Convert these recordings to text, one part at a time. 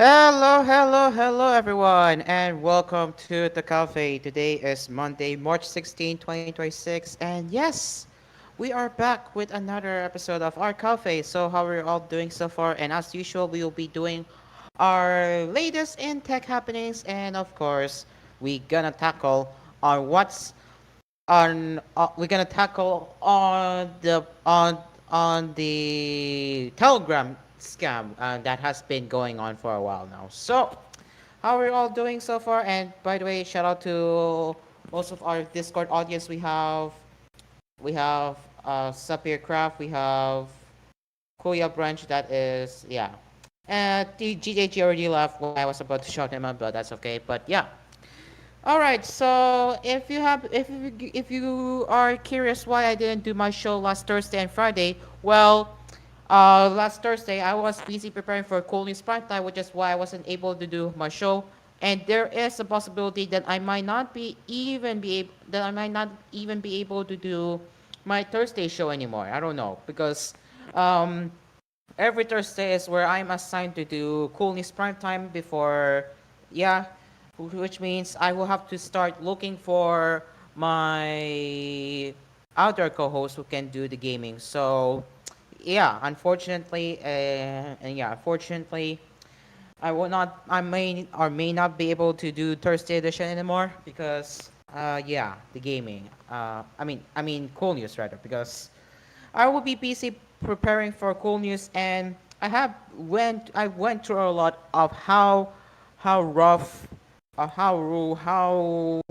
Hello everyone, and welcome to the cafe. Today is Monday, March 16, 2026, and yes, we are back with another episode of our cafe. So, how are you all doing so far? And as usual, we will be doing our latest in tech happenings, and of course, we gonna tackle on what's on. We're gonna tackle on the Telegram scam that has been going on for a while now. So, how are you all doing so far? And by the way, shout out to most of our Discord audience. We have Sapir Craft, we have Kuya Branch. That is the GJG already left when I was about to shout him out, but that's okay. But yeah. All right. So if you are curious why I didn't do my show last Thursday and Friday, well, last Thursday, I was busy preparing for Cool News Prime Time, which is why I wasn't able to do my show. And there is a possibility that I might not even be able to do my Thursday show anymore. I don't know because um, every Thursday is where I'm assigned to do Cool News Prime Time before, yeah, which means I will have to start looking for my other co-host who can do the gaming. So yeah, unfortunately, I will not. I may or may not be able to do Thursday edition anymore because, the gaming. I mean, cool news rather because I will be busy preparing for cool news, and I went through a lot of how rough, how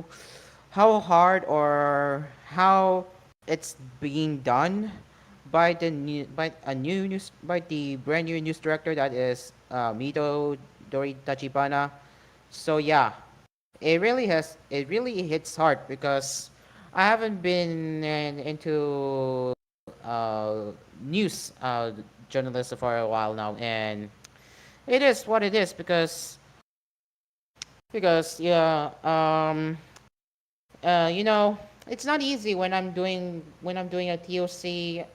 how hard or how it's being done by the brand new news director that is Mito Dori Tachibana. So yeah, it really hits hard because I haven't been into news journalist for a while now, and it is what it is because you know, it's not easy when I'm doing a TOC,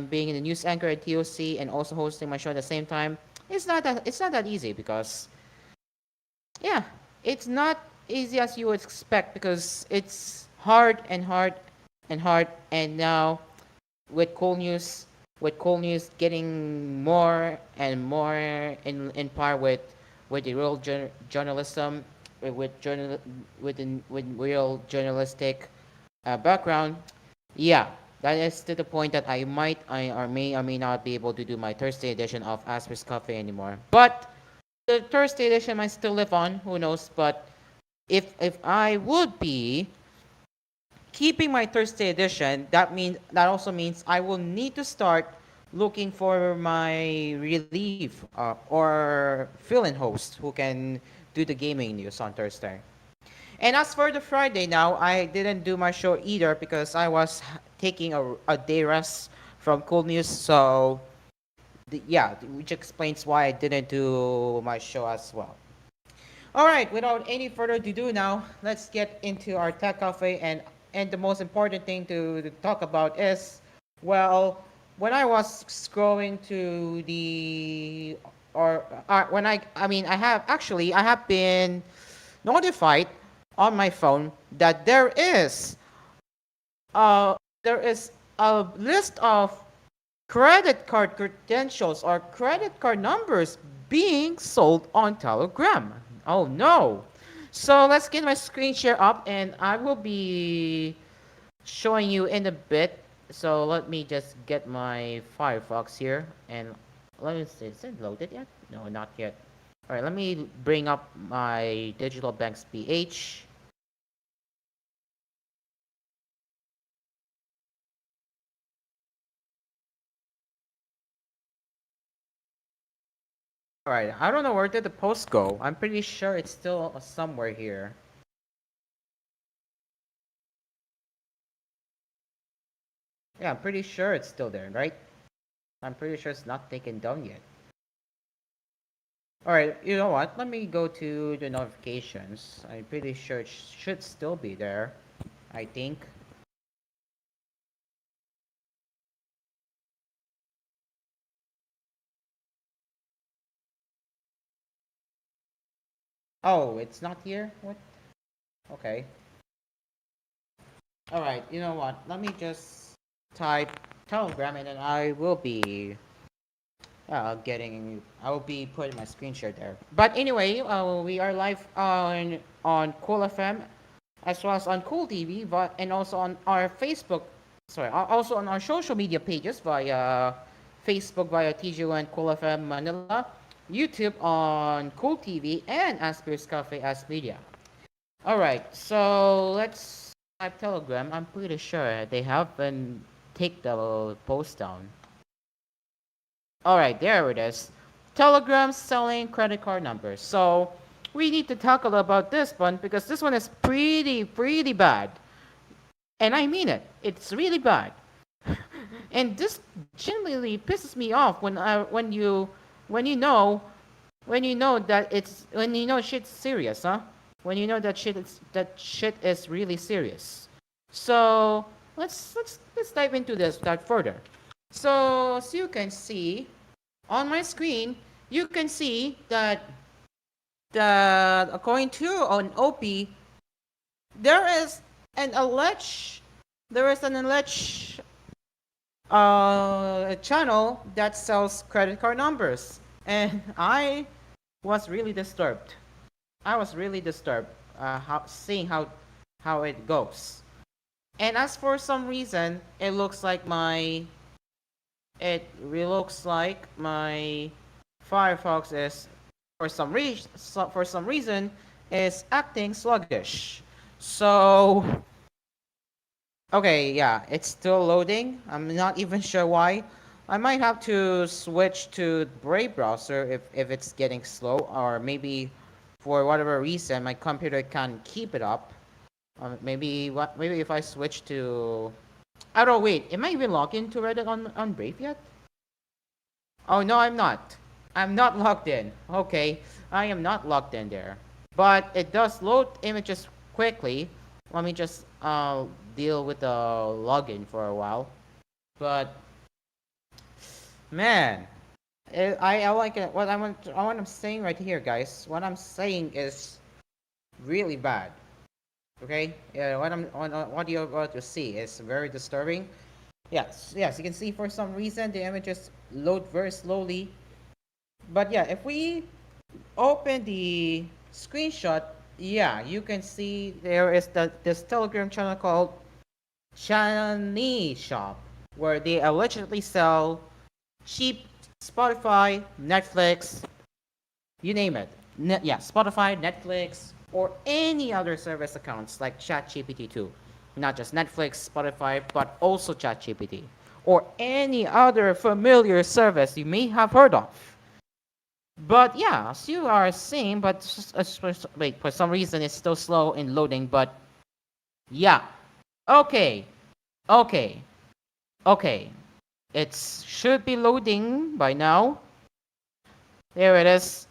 being in the news anchor at TOC and also hosting my show at the same time. It's not that easy because yeah, it's not easy as you would expect because it's hard, and now with cool news getting more and more in par with the real journalism with journal with real journalistic background. Yeah, that is to the point that I may not be able to do my Thursday edition of Asper's Cafe anymore. But the Thursday edition might still live on. Who knows? But if I would be keeping my Thursday edition, that also means I will need to start looking for my relief or fill-in host who can do the gaming news on Thursday. And as for the Friday now, I didn't do my show either because I was taking a day rest from Cool News. So which explains why I didn't do my show as well. All right, without any further ado now, let's get into our tech cafe, and the most important thing to talk about is, well, when I was scrolling to the or when I mean I have been notified on my phone that uh there is a list of credit card credentials or credit card numbers being sold on Telegram. Oh no. So let's get my screen share up, and I will be showing you in a bit. So let me just get my Firefox here, and let me see, is it loaded yet? No, not yet. Alright, let me bring up my Digital Banks PH. Alright, I don't know where did the post go. I'm pretty sure it's still somewhere here. Yeah, I'm pretty sure it's still there, right? I'm pretty sure it's not taken down yet. Alright, you know what? Let me go to the notifications. I'm pretty sure it should still be there. I think. Oh, it's not here? What? Okay. Alright, you know what? Let me just type Telegram and then I will be putting my screen share there. But anyway, we are live on Cool FM as well as on Cool TV, but and also on our Facebook, also on our social media pages via Facebook via TGON Cool FM Manila, YouTube on Cool TV, and Asphere's Cafe AspMedia. All right, so let's type Telegram. I'm pretty sure they haven't take the post down. All right, there it is. Telegram selling credit card numbers. So we need to talk a little about this one because this one is pretty bad. And I mean it. It's really bad. And this genuinely pisses me off when you know when you know shit's serious, huh? When you know that shit is really serious. So let's dive into this that further. So as you can see on my screen, you can see that according to an OP, there is an alleged channel that sells credit card numbers, and I was really disturbed. I was really disturbed seeing how it goes. And as for some reason, it looks like my Firefox is for some reason is acting sluggish. So okay, yeah, it's still loading. I'm not even sure why. I might have to switch to Brave browser if it's getting slow, or maybe for whatever reason my computer can't keep it up. Maybe if I switch to I don't know, wait, am I even logged into Reddit on Brave yet? Oh no, I'm not. I'm not logged in. Okay, I am not logged in there. But it does load images quickly. Let me just deal with the login for a while. But man, I like it. What I'm saying right here, guys. What I'm saying is really bad. Okay, yeah. What you're about to see is very disturbing. Yes. You can see for some reason the images load very slowly. But yeah, if we open the screenshot, yeah, you can see there is this Telegram channel called Shani Shop, where they allegedly sell cheap Spotify, Netflix, you name it. Spotify, Netflix, or any other service accounts like ChatGPT too. Not just Netflix, Spotify, but also ChatGPT. Or any other familiar service you may have heard of. But yeah, as you are seeing, wait, for some reason it's still slow in loading, but yeah. Okay, okay, okay. It should be loading by now. There it is.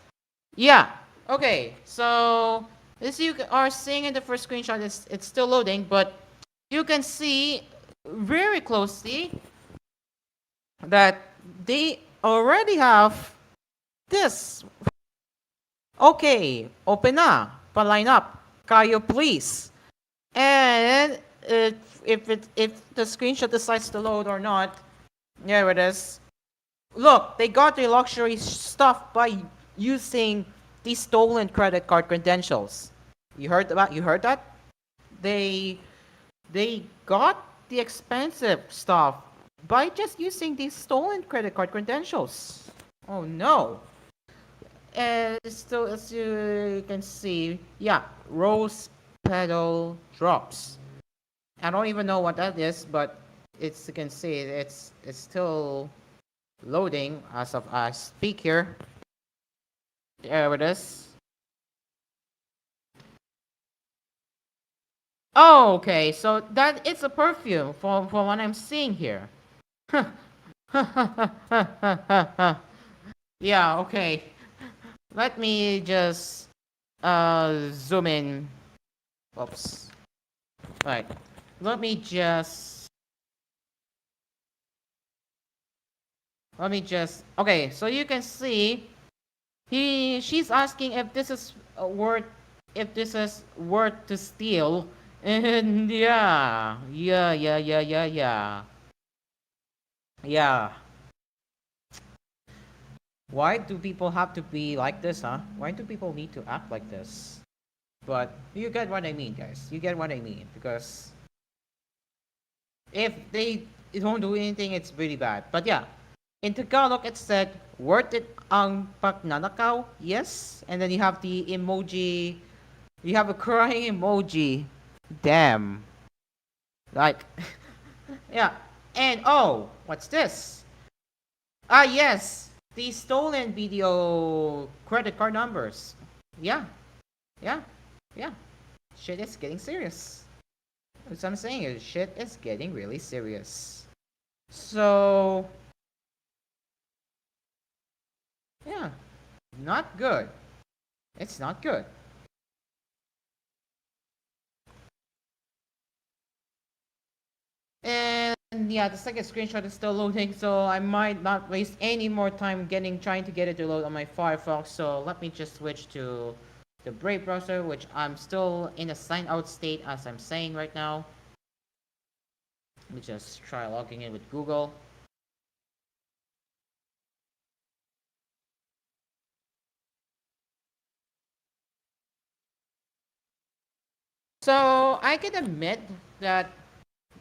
Yeah. Okay. So as you are seeing in the first screenshot, it's still loading, but you can see very closely that they already have this. Okay, open na. Paline up. Kayo please. And if the screenshot decides to load or not, there it is. Look, they got the luxury stuff by using these stolen credit card credentials. You heard that? They they got the expensive stuff by just using these stolen credit card credentials. Oh no. And still, as you can see, yeah, rose petal drops. I don't even know what that is, but you can see it's still loading as of I speak here. There it is. Oh, okay, so that it's a perfume for what I'm seeing here. Yeah, okay. Let me just zoom in. Oops. Right. Let me just okay, so you can see She's asking if this is worth to steal. And yeah. Why do people have to be like this, huh? Why do people need to act like this? But you get what I mean, guys. You get what I mean. Because if they don't do anything, it's really bad. But yeah, in Tagalog, it said, worth it ang pagnanakaw? Yes. And then you have the emoji, you have a crying emoji. Damn. Like, yeah. And oh, what's this? Ah, yes. The stolen video credit card numbers. Yeah, yeah, yeah. Shit is getting serious. What I'm saying is shit is getting really serious. So, yeah, not good. It's not good. And yeah, the second screenshot is still loading, so I might not waste any more time trying to get it to load on my Firefox. So let me just switch to the Brave browser, which I'm still in a sign out state as I'm saying right now. Let me just try logging in with Google. So I can admit that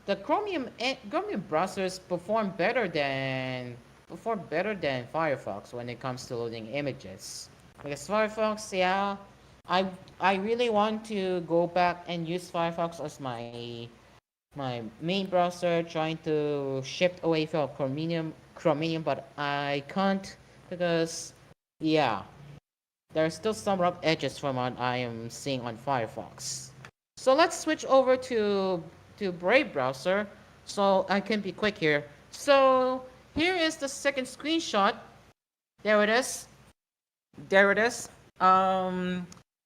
the Chromium browsers perform better than Firefox when it comes to loading images. Because Firefox, yeah, I I really want to go back and use Firefox as my main browser, trying to shift away from Chromium, but I can't because yeah, there are still some rough edges from what I am seeing on Firefox. So let's switch over to Brave browser so I can be quick here. So here is the second screenshot. There it is. There it is.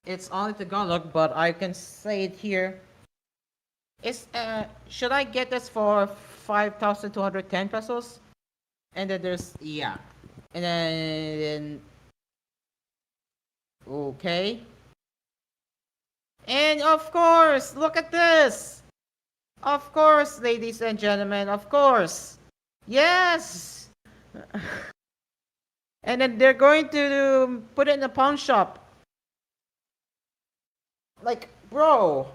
It's only Tagalog, but I can say it here. It's should I get this for 5,210 pesos? And then there's yeah. And then okay. And of course, look at this. Of course, ladies and gentlemen, of course. Yes. And then they're going to put it in a pawn shop. Like, bro,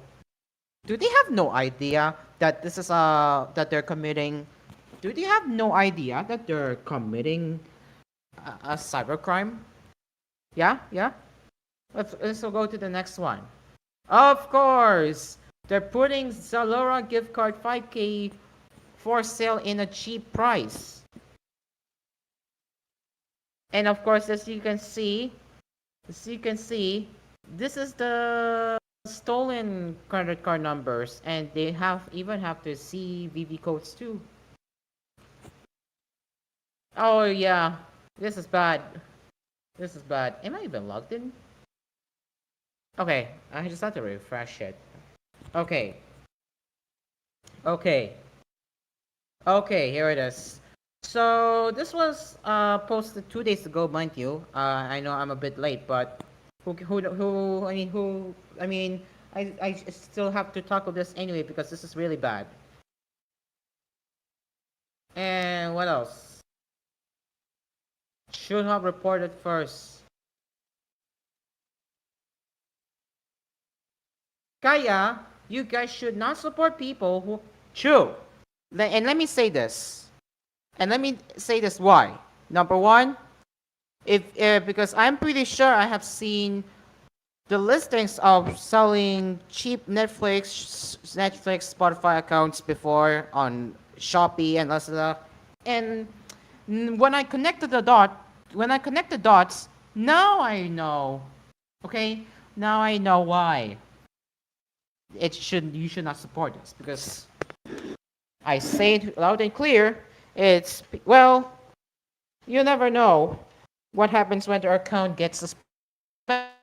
do they have no idea that this is that they're committing? Do they have no idea that they're committing a cybercrime? Yeah, yeah. Let's go to the next one. Of course, they're putting Zalora gift card 5K for sale in a cheap price. And of course, as you can see, this is the stolen credit card numbers, and they even have the CVV codes too. Oh yeah, this is bad. This is bad. Am I even logged in? Okay, I just have to refresh it. Okay, okay, okay. Here it is. So this was posted 2 days ago, mind you. I know I'm a bit late, but I mean, I still have to tackle this anyway because this is really bad. And what else? Should have reported first. Kaya, you guys should not support people who. True. And let me say this. And let me say this why. Number one, if because I'm pretty sure I have seen the listings of selling cheap Netflix, Spotify accounts before on Shopee and Lazada, and when I connected the dots, now I know. Okay, now I know why you should not support this because I say it loud and clear. It's well, you never know what happens when their account gets suspended.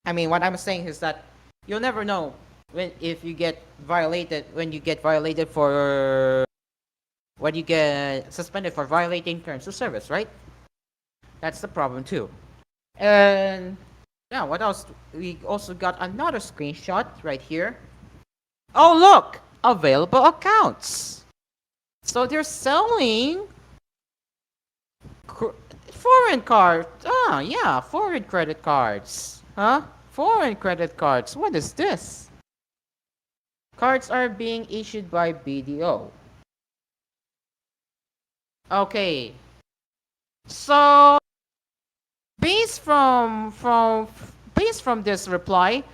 I mean, what I'm saying is that you'll never know if you get violated, for when you get suspended for violating terms of service, right? That's the problem too. And yeah, what else? We also got another screenshot right here. Oh look, available accounts. So they're selling foreign cards. Ah, yeah, foreign credit cards. Huh? Foreign credit cards. What is this? Cards are being issued by BDO. Okay. So based from this reply,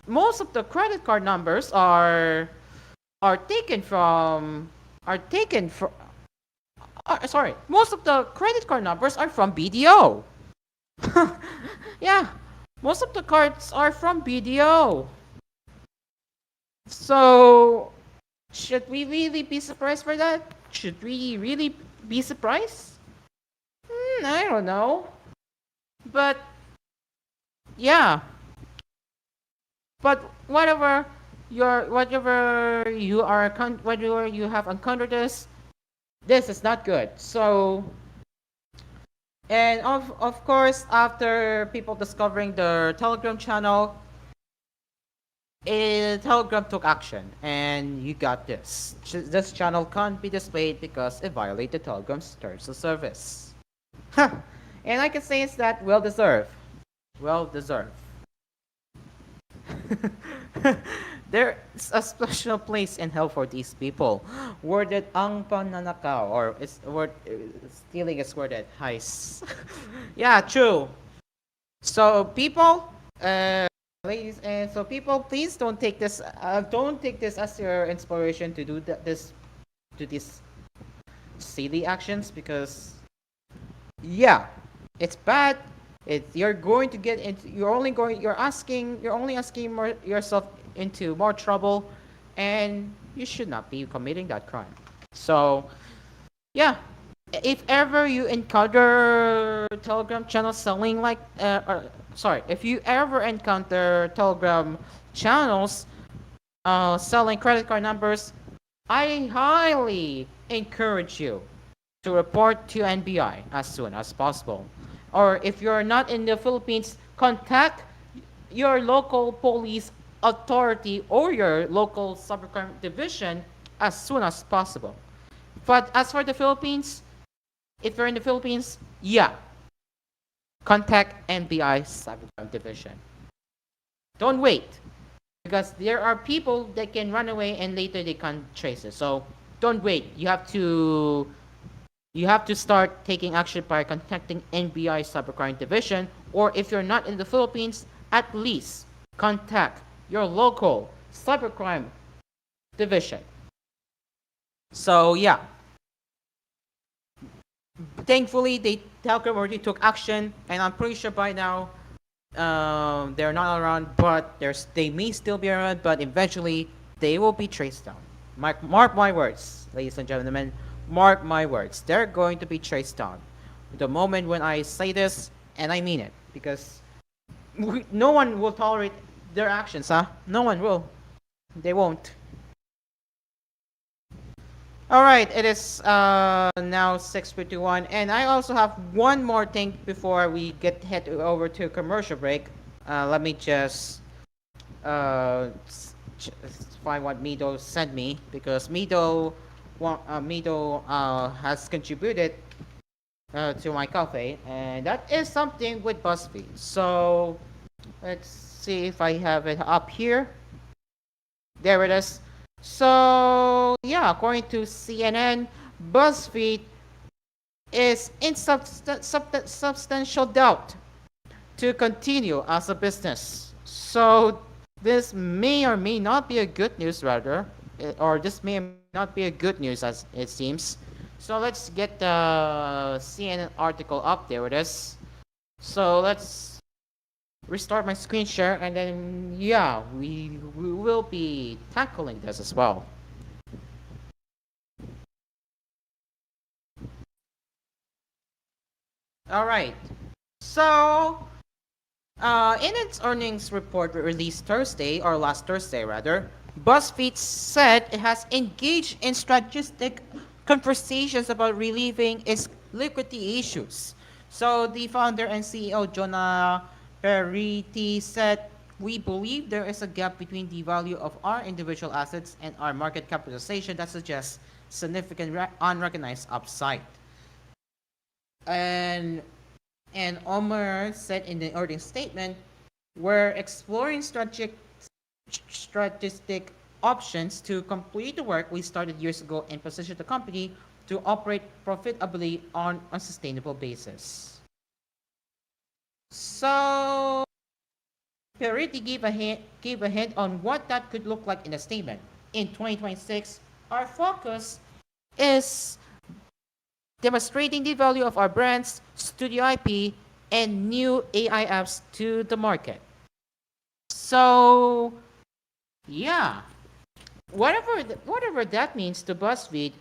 most of the credit card numbers are taken from are taken from sorry, most of the credit card numbers are from BDO. Yeah, most of the cards are from BDO. So, should we really be surprised for that? Should we really be surprised? I don't know. But, yeah. But whatever you have encountered this is not good. So, and of course, after people discovering the Telegram channel, Telegram took action, and you got this. This channel can't be displayed because it violated Telegram's terms of service. And I can say it's that well deserved. Well deserved. There's a special place in hell for these people. Worded ang pananakaw, or it's word stealing is worded heist. Yeah, true. So people, ladies, and so people, please don't take this. Don't take this as your inspiration to do these silly actions, because yeah, it's bad. You're going to get into. You're only asking yourself into more trouble, and you should not be committing that crime. So yeah, if ever you encounter Telegram channel selling if you ever encounter Telegram channels selling credit card numbers, I highly encourage you to report to NBI as soon as possible. Or if you're not in the Philippines, contact your local police authority or your local cybercrime division as soon as possible. But as for the Philippines, if you're in the Philippines, yeah, contact NBI cybercrime division. Don't wait, because there are people that can run away and later they can't trace it. So don't wait. You have to start taking action by contacting NBI Cybercrime Division, or if you're not in the Philippines, at least contact your local cybercrime division. So yeah, thankfully Telegram already took action, and I'm pretty sure by now they're not around, but they may still be around, but eventually they will be traced down. Mark my words, ladies and gentlemen. Mark my words. They're going to be traced down. The moment when I say this, and I mean it, because no one will tolerate their actions, huh? No one will. They won't. Alright, it is now 6:51, and I also have one more thing before we head over to commercial break. Let me just find what Mido sent me, because Mido has contributed to my cafe, and that is something with Buzzfeed. So let's see if I have it up here. There it is. So yeah, according to CNN, Buzzfeed is in substantial doubt to continue as a business. So this may or may not be a good news, rather, or this may not be a good news as it seems. So let's get the CNN article up. There it is. So let's restart my screen share, and then yeah, we will be tackling this as well. All right. So in its earnings report released Thursday, or last Thursday rather, BuzzFeed said it has engaged in strategic conversations about relieving its liquidity issues. So the founder and CEO Jonah Peretti said, "We believe there is a gap between the value of our individual assets and our market capitalization that suggests significant unrecognized upside." And Omer said in the earnings statement, "We're exploring strategic options to complete the work we started years ago and position the company to operate profitably on a sustainable basis." So, Peretti gave a hint on what that could look like in a statement. In 2026, our focus is demonstrating the value of our brands, studio IP, and new AI apps to the market. So, yeah, whatever that means to BuzzFeed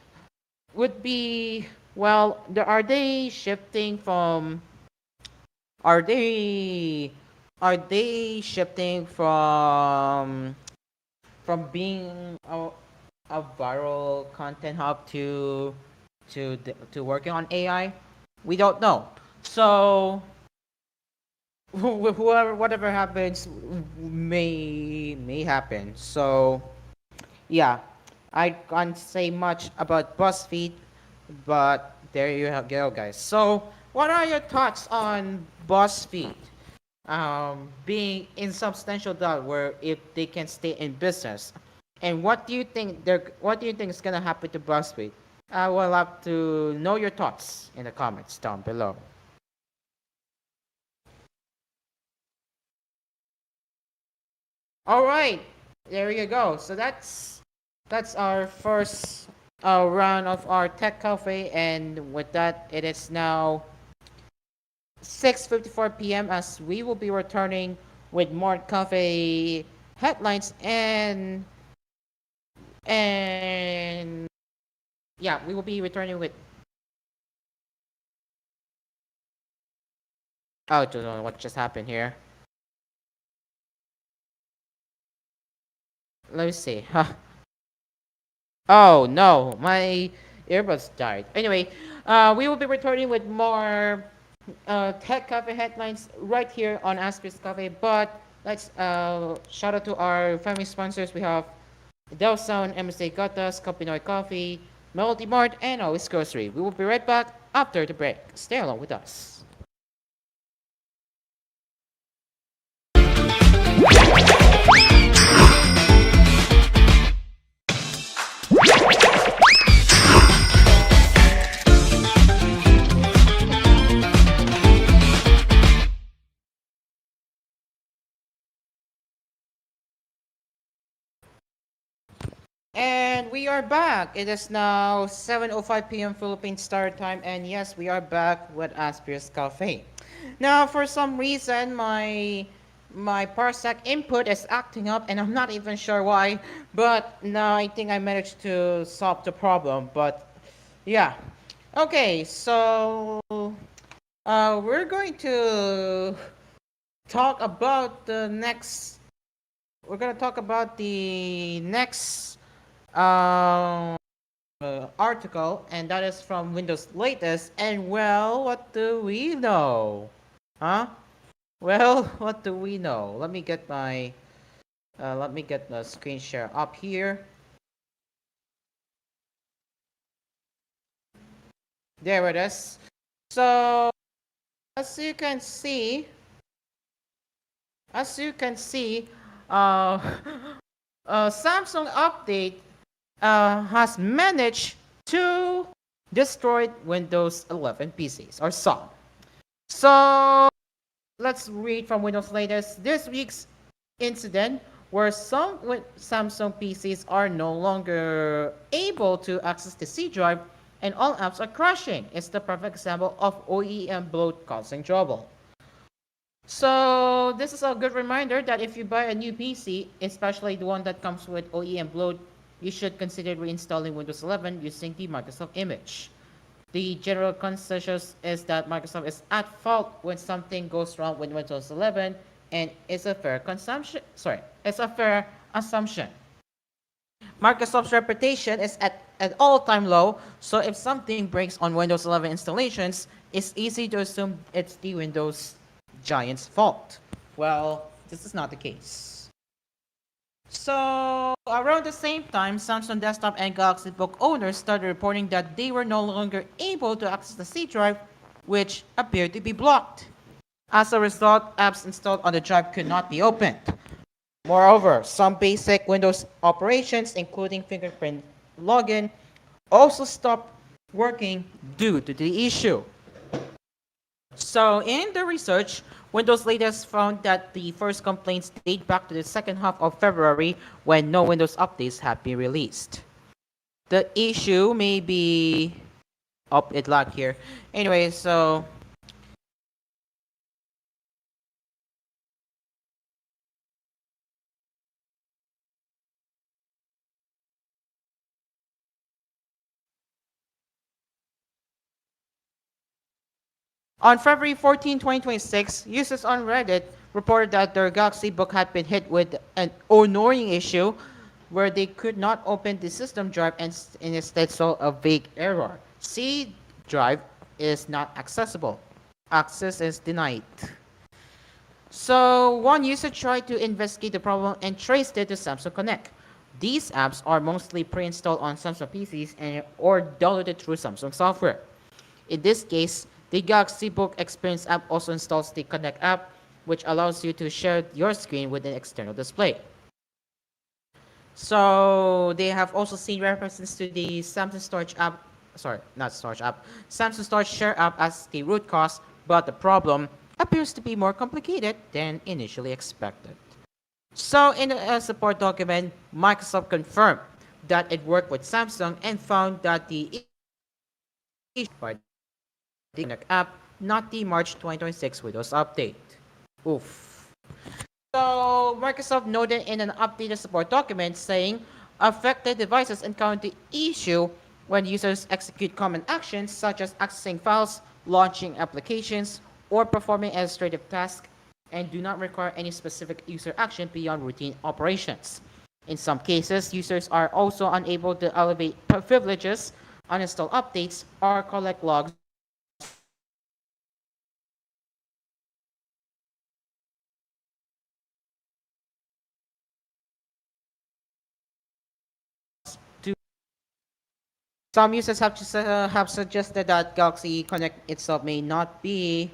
would be, well, are they shifting from are they shifting from being a viral content hub to working on AI? We don't know. So whoever whatever happens may happen. So yeah, I can't say much about BuzzFeed, but there you go, guys. So, what are your thoughts on BuzzFeed being in substantial doubt where if they can stay in business, and what do you think is gonna happen to BuzzFeed? I will love to know your thoughts in the comments down below. All right, there you go. So that's our first round of our tech cafe, and with that, it is now 6:54 p.m. as we will be returning with more cafe headlines and yeah, we will be returning with. Oh, I don't know what just happened here. Let me see. Oh no, my earbuds died. Anyway, we will be returning with more tech cafe headlines right here on Asphere's Cafe. But let's shout out to our family sponsors. We have Del Sound, MSA Gatas, Kapinoy Coffee, Melody Mart, and Always Grocery. We will be right back after the break. Stay along with us. And we are back. It is now 7:05 p.m. Philippine Standard Time, and yes, we are back with Asphere's Cafe. Now, for some reason, my Parsec input is acting up, and I'm not even sure why. But now I think I managed to solve the problem. But yeah, okay. So we're going to talk about the next. We're gonna talk about the next um, article, and that is from Windows Latest. And well, what do we know? Huh? Well, what do we know? Let me get the screen share up here. There it is. So as you can see, as you can see, uh, Samsung update has managed to destroy Windows 11 PCs or some. So let's read from Windows latest. This week's incident where some Samsung PCs are no longer able to access the C drive and all apps are crashing. It's the perfect example of OEM bloat causing trouble. So this is a good reminder that if you buy a new PC, especially the one that comes with OEM bloat, you should consider reinstalling Windows 11 using the Microsoft image. The general consensus is that Microsoft is at fault when something goes wrong with Windows 11, and it's a fair assumption. Microsoft's reputation is at an all-time low, so if something breaks on Windows 11 installations, it's easy to assume it's the Windows giant's fault. Well, this is not the case. So, around the same time, Samsung Desktop and Galaxy Book owners started reporting that they were no longer able to access the C drive, which appeared to be blocked. As a result, apps installed on the drive could not be opened. Moreover, some basic Windows operations, including fingerprint login, also stopped working due to the issue. So, in the research, Windows latest found that the first complaints date back to the second half of February when no Windows updates have been released. The issue may be. Oh, it lagged here. Anyway, so on February 14, 2026, users on Reddit reported that their Galaxy Book had been hit with an annoying issue where they could not open the system drive and instead saw a vague error. C drive is not accessible. Access is denied. So one user tried to investigate the problem and traced it to Samsung Connect. These apps are mostly pre-installed on Samsung PCs or downloaded through Samsung software. In this case, the Galaxy Book Experience app also installs the Connect app, which allows you to share your screen with an external display. So they have also seen references to the Samsung Storage app, sorry, not Storage app, Samsung Storage Share app as the root cause, but the problem appears to be more complicated than initially expected. So in a support document, Microsoft confirmed that it worked with Samsung and found that the issue by the Connect app, not the March 2026 Windows update. Oof. So Microsoft noted in an updated support document saying affected devices encounter the issue when users execute common actions such as accessing files, launching applications, or performing administrative tasks and do not require any specific user action beyond routine operations. In some cases, users are also unable to elevate privileges, uninstall updates, or collect logs to some users have suggested that Galaxy Connect itself may not be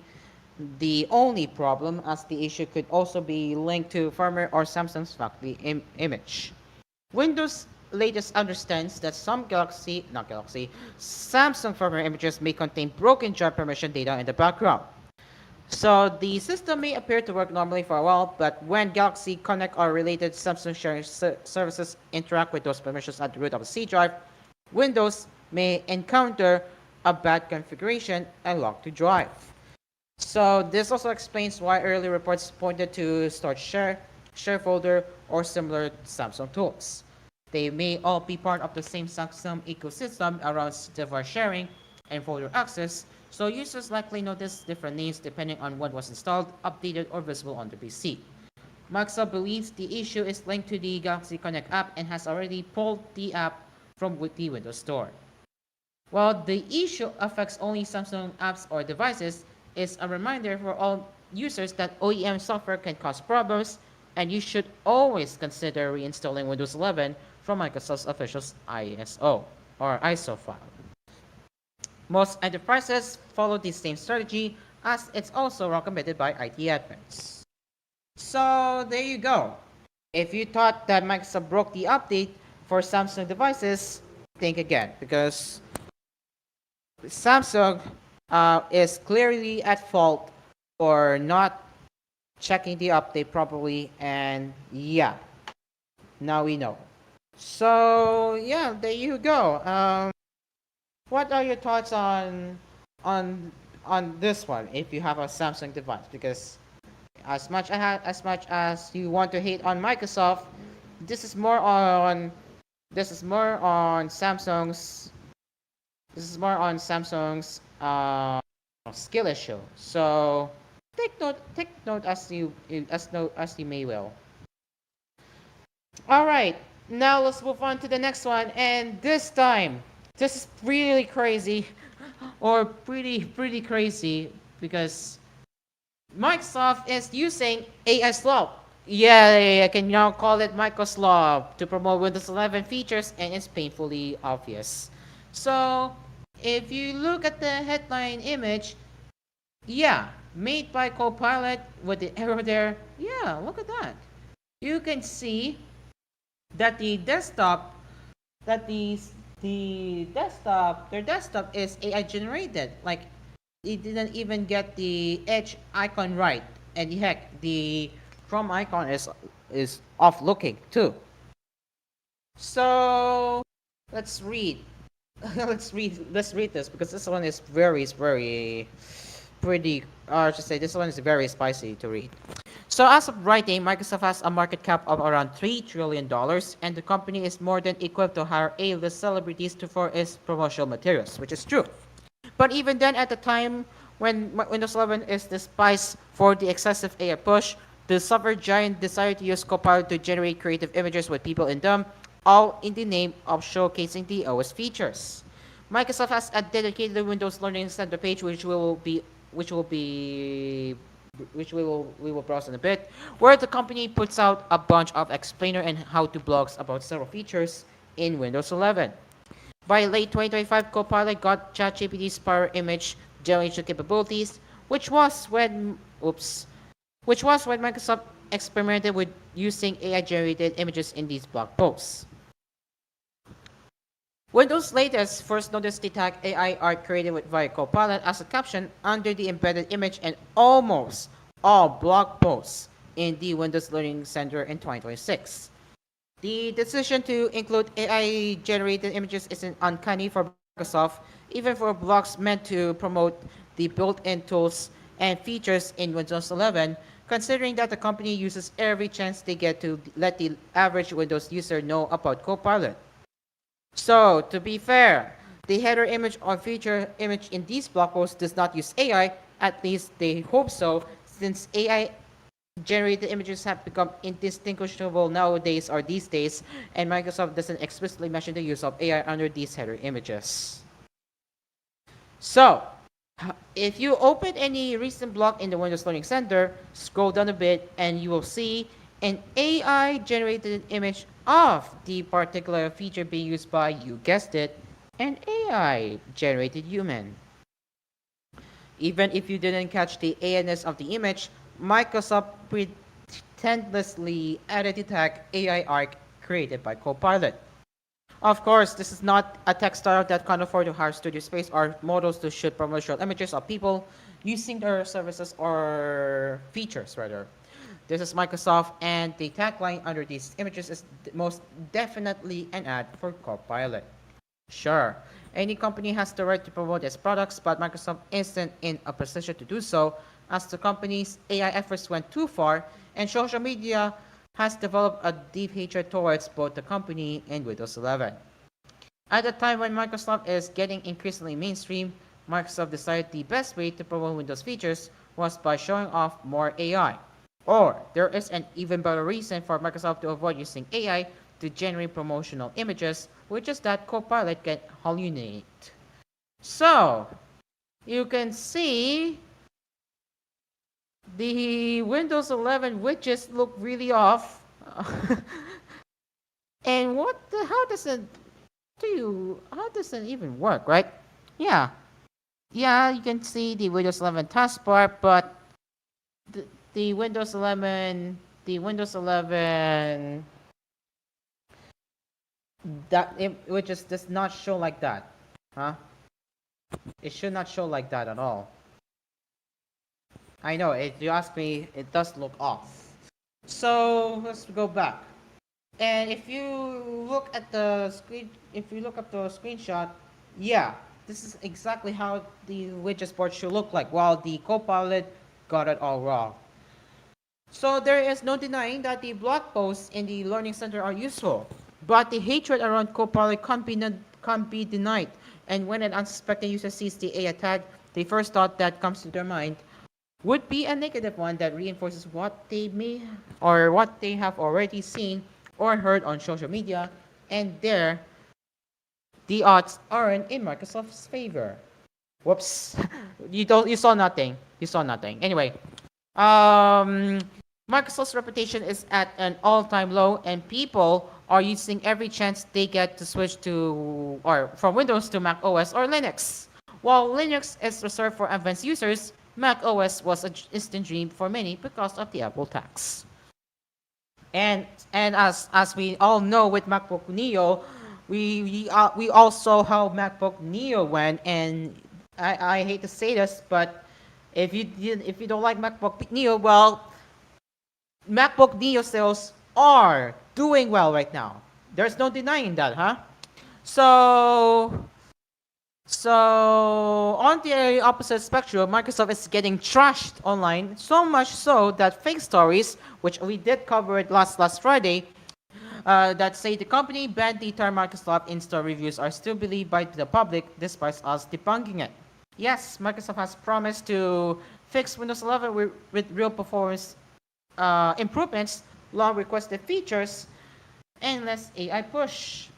the only problem, as the issue could also be linked to firmware or Samsung's factory image. Windows latest understands that some Samsung firmware images may contain broken drive permission data in the background. So the system may appear to work normally for a while, but when Galaxy Connect or related Samsung sharing services interact with those permissions at the root of a C drive, Windows may encounter a bad configuration and lock to drive. So this also explains why early reports pointed to storage share folder, or similar Samsung tools. They may all be part of the same Samsung ecosystem around device sharing and folder access, so users likely notice different names depending on what was installed, updated, or visible on the PC. Microsoft believes the issue is linked to the Galaxy Connect app and has already pulled the app from the Windows Store. While the issue affects only Samsung apps or devices, it's a reminder for all users that OEM software can cause problems, and you should always consider reinstalling Windows 11 from Microsoft's official ISO file. Most enterprises follow the same strategy, as it's also recommended by IT admins. So there you go. If you thought that Microsoft broke the update for Samsung devices, think again, because Samsung is clearly at fault for not checking the update properly, and yeah, now we know. So yeah, there you go. What are your thoughts on on this one? If you have a Samsung device, because as much as you want to hate on Microsoft, this is more on this is more on Samsung's skill issue. So take note as you may will. All right. Now let's move on to the next one, and this time, this is really crazy, or pretty crazy, because Microsoft is using AI slop. Yeah, I can now call it Microslop to promote Windows 11 features, and it's painfully obvious. So, if you look at the headline image, yeah, made by Copilot with the arrow there. Yeah, look at that. You can see that the desktop, that the desktop, their desktop is AI generated. Like, it didn't even get the edge icon right, and heck, the Chrome icon is off looking too. So let's read. Let's read this, because this one is very pretty. I should say this one is very spicy to read. So as of writing, Microsoft has a market cap of around $3 trillion, and the company is more than equipped to hire A-list celebrities for its promotional materials, which is true. But even then, at the time when Windows 11 is despised for the excessive AI push, the software giant decided to use Copilot to generate creative images with people in them, all in the name of showcasing the OS features. Microsoft has a dedicated Windows Learning Center page, which will be we will browse in a bit, where the company puts out a bunch of explainer and how-to blogs about several features in Windows 11. By late 2025, Copilot got ChatGPT's power image generation capabilities, which was when Microsoft experimented with using AI-generated images in these blog posts. Windows latest first noticed the tag AI art created with via Copilot as a caption under the embedded image and almost all blog posts in the Windows Learning Center in 2026. The decision to include AI-generated images isn't uncanny for Microsoft, even for blogs meant to promote the built-in tools and features in Windows 11, considering that the company uses every chance they get to let the average Windows user know about Copilot. So, to be fair, the header image or feature image in these blog posts does not use AI, at least they hope so, since AI generated images have become indistinguishable nowadays or these days, and Microsoft doesn't explicitly mention the use of AI under these header images. So, if you open any recent blog in the Windows Learning Center, scroll down a bit and you will see an AI generated image of the particular feature being used by, you guessed it, an AI generated human. Even if you didn't catch the AI-ness of the image, Microsoft pretendlessly added the tag AI art created by Copilot. Of course, this is not a tech startup that can afford to hire studio space or models to shoot promotional images of people using their services or features, rather. This is Microsoft, and the tagline under these images is most definitely an ad for Copilot. Sure, any company has the right to promote its products, but Microsoft isn't in a position to do so, as the company's AI efforts went too far, and social media has developed a deep hatred towards both the company and Windows 11. At a time when Microsoft is getting increasingly mainstream, Microsoft decided the best way to promote Windows features was by showing off more AI. Or there is an even better reason for Microsoft to avoid using AI to generate promotional images, which is that Copilot can hallucinate. So, you can see the Windows 11 widgets look really off. And how does it even work, right? Yeah, yeah, you can see the Windows 11 taskbar, but the, the Windows 11, the Windows 11 that it widgets does not show like that, huh? It should not show like that at all. I know, if you ask me, it does look off. So let's go back. And if you look at the screen, if you look at the screenshot, yeah, this is exactly how the widget board should look like, while the Copilot got it all wrong. So there is no denying that the blog posts in the Learning Center are useful, but the hatred around Copilot can't be denied. And when an unsuspecting user sees the AI tag, the first thought that comes to their mind would be a negative one that reinforces what they may or what they have already seen or heard on social media, and there the odds aren't in Microsoft's favor. Whoops, you saw nothing. You saw nothing. Anyway, um, Microsoft's reputation is at an all-time low, and people are using every chance they get to switch to or from Windows to Mac OS or Linux. While Linux is reserved for advanced users, Mac OS was an instant dream for many because of the Apple tax. And as we all know with MacBook Neo, we all saw how MacBook Neo went, and I hate to say this, but if you don't like MacBook Neo, well, MacBook Neo sales are doing well right now. There's no denying that, huh? So so on the opposite spectrum, Microsoft is getting trashed online, so much so that fake stories, which we did cover it last Friday, that say the company banned the entire Microsoft in-store reviews are still believed by the public despite us debunking it. Yes, Microsoft has promised to fix Windows 11 with real performance improvements, long requested features, and less AI push.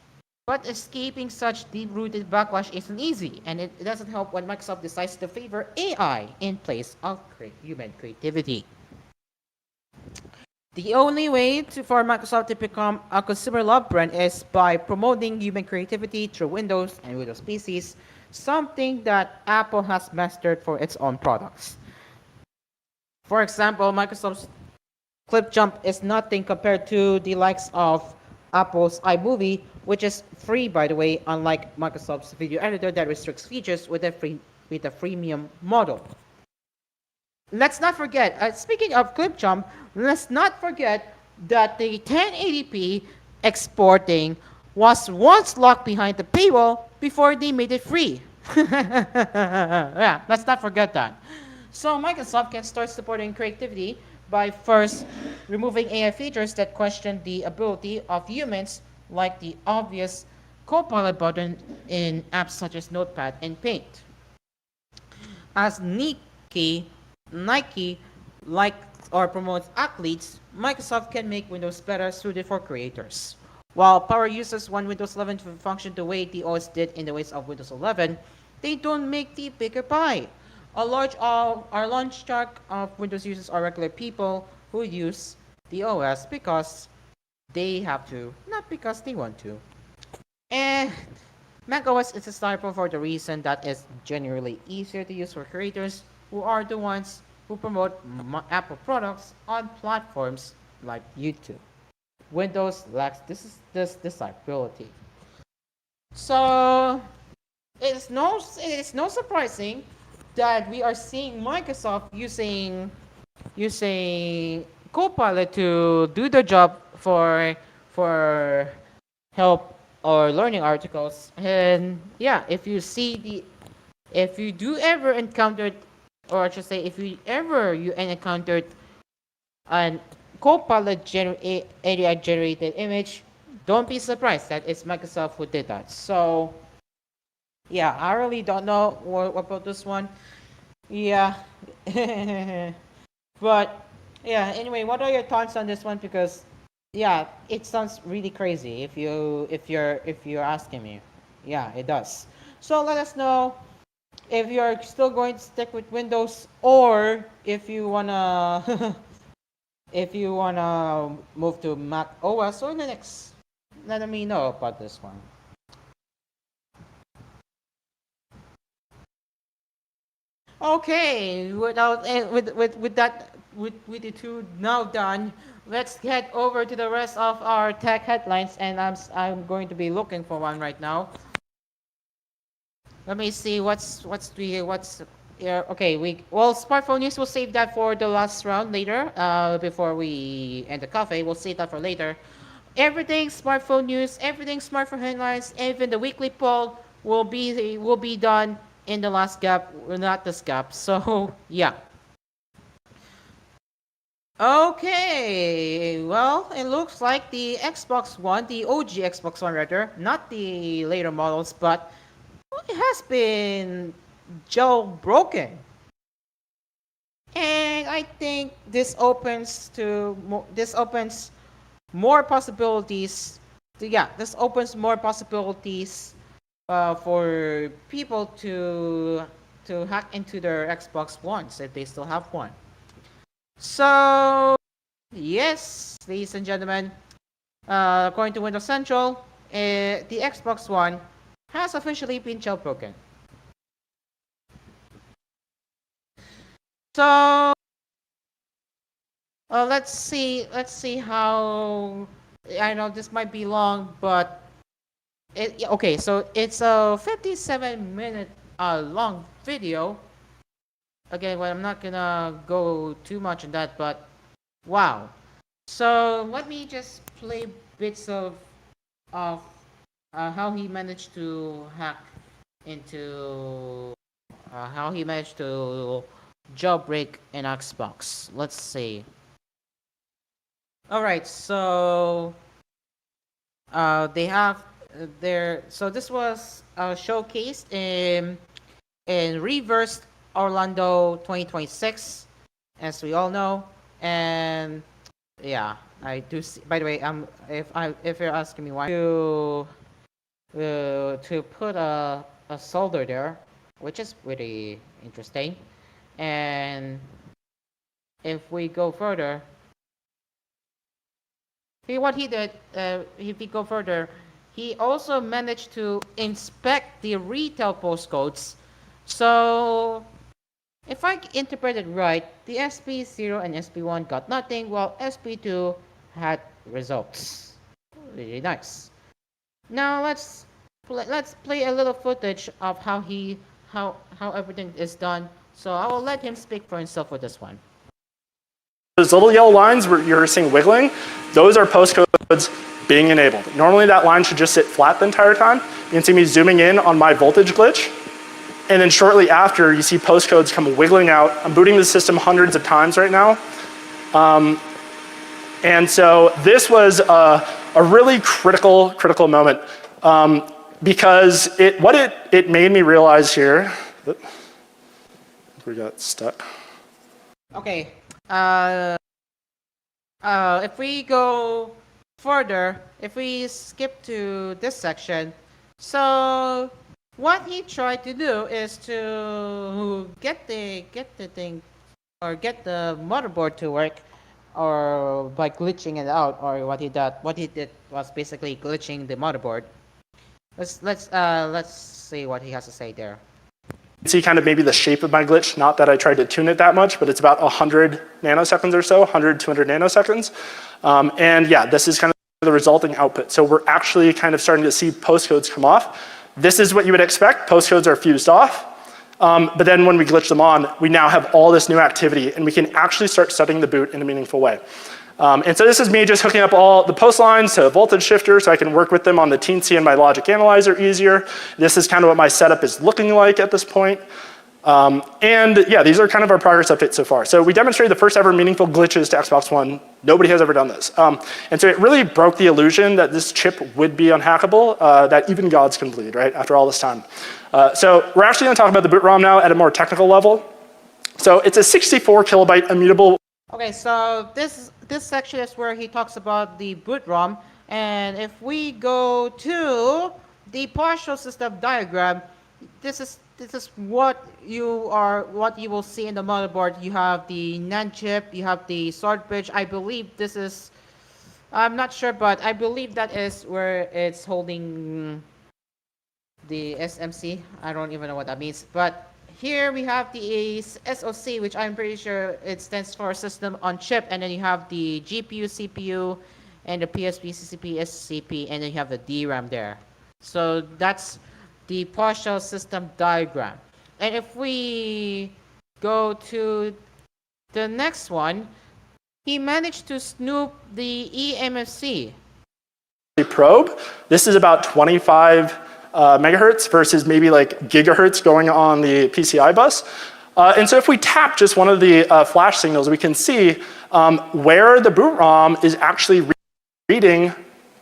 But escaping such deep-rooted backlash isn't easy, and it doesn't help when Microsoft decides to favor AI in place of human creativity. The only way for Microsoft to become a consumer love brand is by promoting human creativity through Windows and Windows PCs, something that Apple has mastered for its own products. For example, Microsoft's Clip Jump is nothing compared to the likes of Apple's iMovie, which is free, by the way, unlike Microsoft's video editor that restricts features with a freemium model. Let's not forget, speaking of Clip Jump, let's not forget that the 1080p exporting was once locked behind the paywall before they made it free. Yeah, let's not forget that. So Microsoft can start supporting creativity by first removing AI features that question the ability of humans, like the obvious Copilot button in apps such as Notepad and Paint. As Nike likes or promotes athletes, Microsoft can make Windows better suited for creators. While power users want Windows 11 to function the way the OS did in the ways of Windows 11, they don't make the bigger pie. Our large chunk of Windows users are regular people who use the OS because they have to, not because they want to. And macOS is a staple for the reason that it's generally easier to use for creators who are the ones who promote Apple products on platforms like YouTube. Windows lacks this desirability. So it is no surprising that we are seeing Microsoft using Copilot to do the job for help or learning articles. And yeah, if you do ever encountered, or I should say, if you ever encountered an Copilot AI generated image, don't be surprised that it's Microsoft who did that. So yeah, I really don't know what about this one. Yeah. But yeah, anyway, what are your thoughts on this one? Because yeah, it sounds really crazy if you're asking me. Yeah, it does. So let us know if you're still going to stick with Windows, or if you wanna if you wanna move to Mac OS or Linux. Let me know about this one. Okay, with the two now done, let's head over to the rest of our tech headlines, and I'm going to be looking for one right now. Let me see what's yeah, okay. Smartphone news, we'll save that for the last round later. Before we end the cafe, we'll save that for later. Everything smartphone news, everything smartphone headlines, even the weekly poll will be done in the last gap, not this gap. So yeah. Okay, well, it looks like the Xbox One, the OG Xbox One rather, not the later models, but it has been jailbroken. And I think this opens more possibilities. Yeah, this opens more possibilities for people to hack into their Xbox Ones if they still have one. So yes, ladies and gentlemen, according to Windows Central, the Xbox One has officially been jailbroken. So let's see how. I know this might be long, but okay. So it's a 57-minute long video. Again, well, I'm not gonna go too much on that, but wow. So let me just play bits of how he managed to hack into how he managed to jailbreak an Xbox. Let's see. All right, so they have their. So this was showcased in Reversed Orlando 2026, as we all know, and yeah, I do see. By the way, if you're asking me why to put a solder there, which is pretty interesting, and if we go further, see what he did. If we go further, he also managed to inspect the retail postcodes. So if I interpret it right, the SP0 and SP1 got nothing, while SP2 had results. Really nice. Now let's play a little footage of how everything is done. So I will let him speak for himself with this one. Those little yellow lines where you're seeing wiggling, those are postcodes being enabled. Normally that line should just sit flat the entire time. You can see me zooming in on my voltage glitch. And then shortly after, you see postcodes come wiggling out. I'm booting the system hundreds of times right now. And so this was a really critical moment because what it made me realize here, we got stuck. Okay. If we go further, if we skip to this section, so what he tried to do is to get the thing or get the motherboard to work, or by glitching it out, or what he did was basically glitching the motherboard. Let's see what he has to say there. You can see kind of maybe the shape of my glitch, not that I tried to tune it that much, but it's about 100 nanoseconds or so, 100, 200 nanoseconds. And yeah, this is kind of the resulting output. So we're actually kind of starting to see postcodes come off. This is what you would expect. Postcodes are fused off. But then when we glitch them on, we now have all this new activity and we can actually start studying the boot in a meaningful way. And so this is me just hooking up all the post lines to a voltage shifter so I can work with them on the teensy and my logic analyzer easier. This is kind of what my setup is looking like at this point. And yeah, these are kind of our progress updates so far. So we demonstrated the first ever meaningful glitches to Xbox One. Nobody has ever done this. And so it really broke the illusion that this chip would be unhackable, that even gods can bleed, right, after all this time. So we're actually gonna talk about the boot ROM now at a more technical level. So it's a 64 kilobyte immutable. Okay, so this section is where he talks about the boot ROM, and if we go to the partial system diagram, this is what you will see in the motherboard. You have the NAND chip, you have the sword bridge. I believe this is, I'm not sure, but I believe that is where it's holding the SMC. I don't even know what that means, but here we have the SoC, which I'm pretty sure it stands for System on Chip, and then you have the GPU, CPU, and the PSP, CCP, SCP, and then you have the DRAM there. So that's the partial system diagram. And if we go to the next one, he managed to snoop the eMMC. Probe. This is about 25 megahertz versus maybe like gigahertz going on the PCI bus. And so if we tap just one of the flash signals, we can see where the boot ROM is actually reading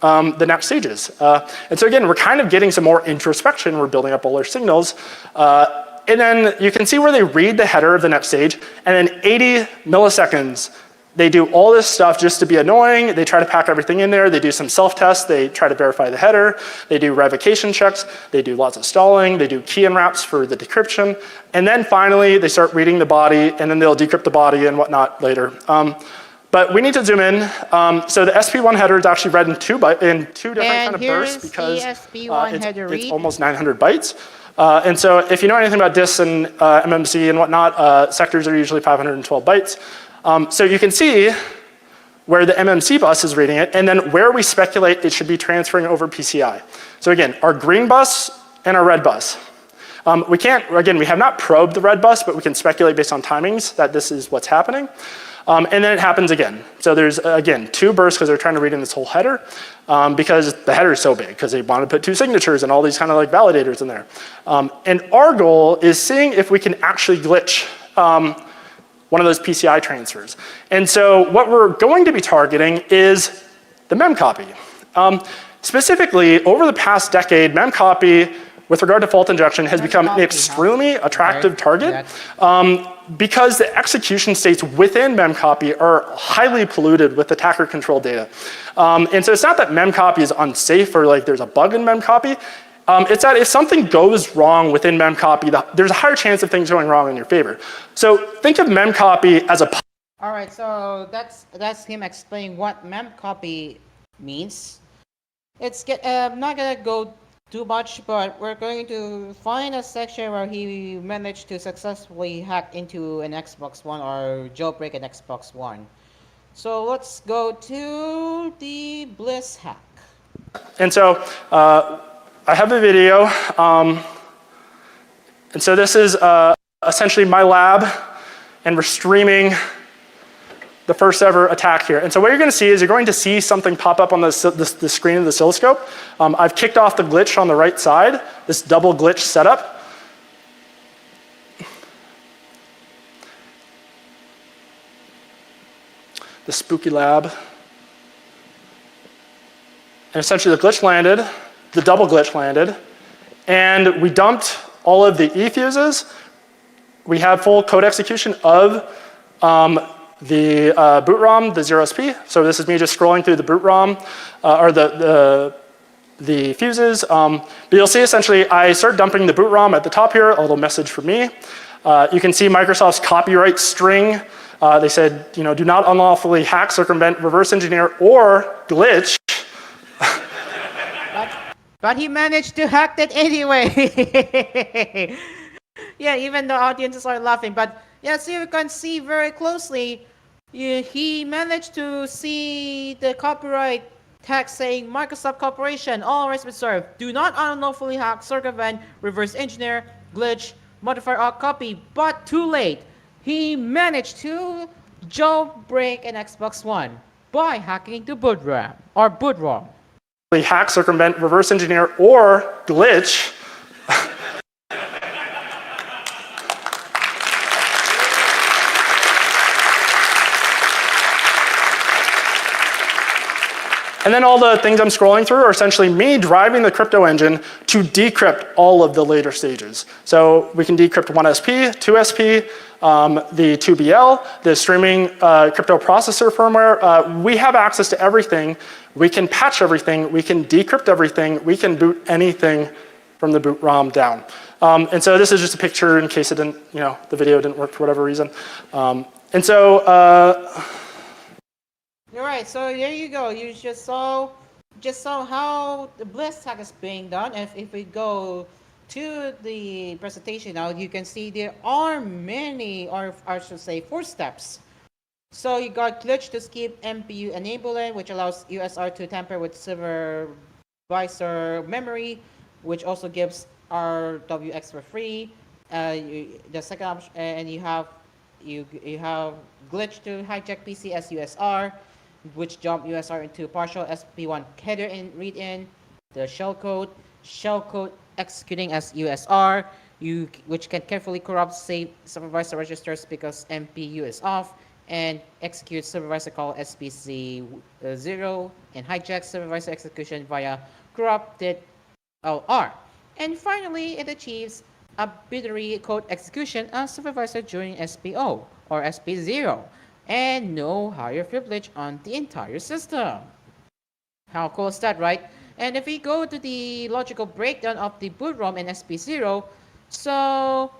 the next stages. And so again, we're kind of getting some more introspection. We're building up all our signals. And then you can see where they read the header of the next stage, and then 80 milliseconds, They do all this stuff just to be annoying. They try to pack everything in there. They do some self-tests. They try to verify the header. They do revocation checks. They do lots of stalling. They do key unwraps for the decryption. And then finally, they start reading the body, and then they'll decrypt the body and whatnot later. But we need to zoom in. So the SP1 header is actually read in two different kind of bursts because it's almost 900 bytes. And so if you know anything about DIS and MMC and whatnot, sectors are usually 512 bytes. So you can see where the MMC bus is reading it, and then where we speculate it should be transferring over PCI. So again, our green bus and our red bus. We have not probed the red bus, but we can speculate based on timings that this is what's happening. And then it happens again. So there's, again, two bursts because they're trying to read in this whole header because the header is so big because they want to put two signatures and all these kind of like validators in there. And our goal is seeing if we can actually glitch one of those PCI transfers. And so what we're going to be targeting is the memcopy. Specifically, over the past decade, memcopy, with regard to fault injection, has become an extremely attractive target because the execution states within memcopy are highly polluted with attacker control data. And so it's not that memcopy is unsafe or like there's a bug in memcopy. It's that if something goes wrong within memcopy, there's a higher chance of things going wrong in your favor. So think of memcopy as a... All right, so that's him explaining what memcopy means. I'm not gonna go too much, but we're going to find a section where he managed to successfully hack into an Xbox One or jailbreak an Xbox One. So let's go to the Bliss hack. And so I have a video. And so this is essentially my lab, and we're streaming the first ever attack here. And so what you're going to see is you're going to see something pop up on the screen of the oscilloscope. I've kicked off the glitch on the right side, this double glitch setup. The spooky lab. And essentially the glitch landed, the double glitch landed, and we dumped all of the E fuses. We have full code execution of the boot ROM, the 0SP. So this is me just scrolling through the boot ROM or the fuses. But you'll see essentially I start dumping the boot ROM at the top here, a little message from me. You can see Microsoft's copyright string. They said, do not unlawfully hack, circumvent, reverse engineer, or glitch. But he managed to hack that anyway. Yeah, even the audiences are laughing. But yeah, so you can see very closely, he managed to see the copyright text saying Microsoft Corporation, all rights reserved. Do not unlawfully hack, circumvent, reverse engineer, glitch, modify or copy. But too late. He managed to jailbreak an Xbox One by hacking the boot RAM or boot ROM. Hack, circumvent, reverse engineer, or glitch. And then all the things I'm scrolling through are essentially me driving the crypto engine to decrypt all of the later stages. So we can decrypt 1SP, 2SP, the 2BL, the streaming crypto processor firmware. We have access to everything. We can patch everything. We can decrypt everything. We can boot anything from the boot ROM down. And so this is just a picture in case it didn't, the video didn't work for whatever reason. And so, You're right. So there you go. You just saw how the Bliss hack is being done. And if we go to the presentation now, you can see there are many, or I should say, 4 steps. So you got glitch to skip MPU enablement, which allows USR to tamper with supervisor memory, which also gives RWX for free. The second option, and you have glitch to hijack PC as USR, which jump USR into partial SP1 header and read in. The shellcode executing as USR, which can carefully corrupt save supervisor registers because MPU is off, and execute supervisor call SPC0 and hijack supervisor execution via corrupted LR. And finally, it achieves a binary code execution as supervisor during SPO or SP0. and no higher privilege on the entire system. How cool is that, right? And if we go to the logical breakdown of the boot ROM and SP0, so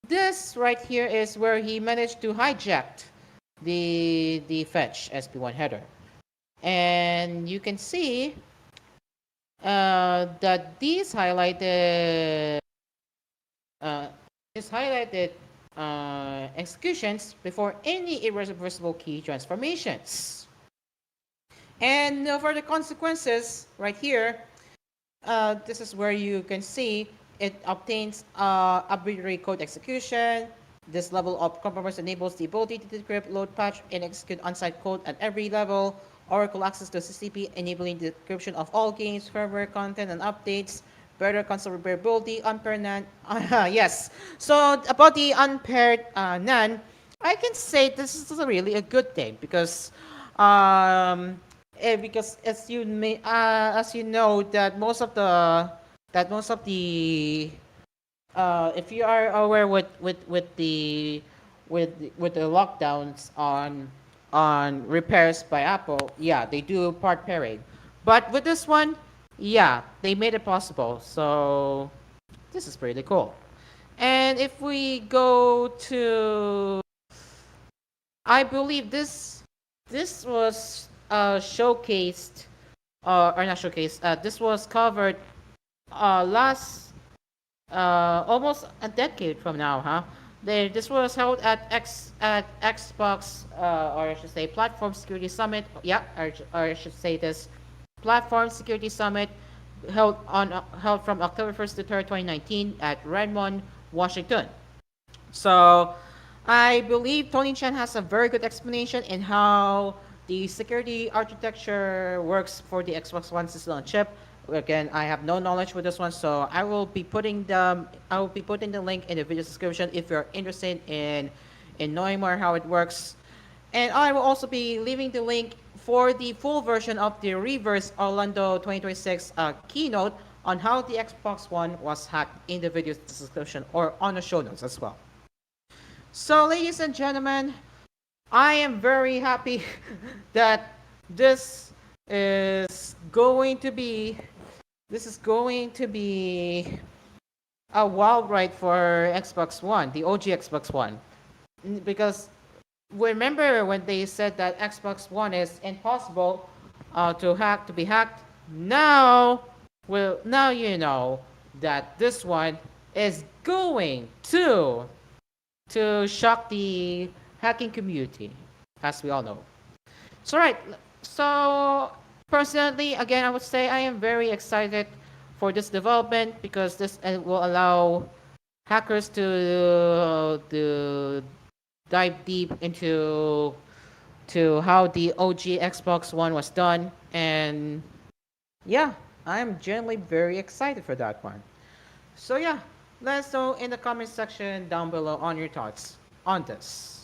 this right here is where he managed to hijack the fetch SP1 header. And you can see that uh, these highlighted executions before any irreversible key transformations. And for the consequences, right here, this is where you can see it obtains arbitrary code execution. This level of compromise enables the ability to decrypt, load, patch, and execute on-site code at every level. Oracle access to CCP, enabling the decryption of all games, firmware, content, and updates. Better console repairability, unpaired NAND. Yes. So about the unpaired NAND, I can say this is really a good thing because as you know that most of the if you are aware with the lockdowns on repairs by Apple, yeah, they do part pairing. But with this one, yeah, they made it possible. So this is pretty cool. And if we go to, I believe this was showcased or not showcased. This was covered last almost a decade from now, huh? This was held at Xbox, or I should say, Platform Security Summit. Yeah, or I should say this Platform Security Summit held from October 1st to 3rd, 2019 at Redmond, Washington. So I believe Tony Chan has a very good explanation in how the security architecture works for the Xbox One system on chip. Again, I have no knowledge with this one, so I will be putting the link in the video description if you're interested in knowing more how it works. And I will also be leaving the link for the full version of the Reverse Orlando 2026 keynote on how the Xbox One was hacked in the video description or on the show notes as well. So, ladies and gentlemen, I am very happy that this is going to be a wild ride for Xbox One, the OG Xbox One, because remember when they said that Xbox One is impossible to be hacked. Now you know that this one is going to shock the hacking community, as we all know. So right, so personally, again, I would say I am very excited for this development because this will allow hackers to dive deep into how the OG Xbox One was done, and yeah, I am genuinely very excited for that one. So yeah, let us know in the comment section down below on your thoughts on this.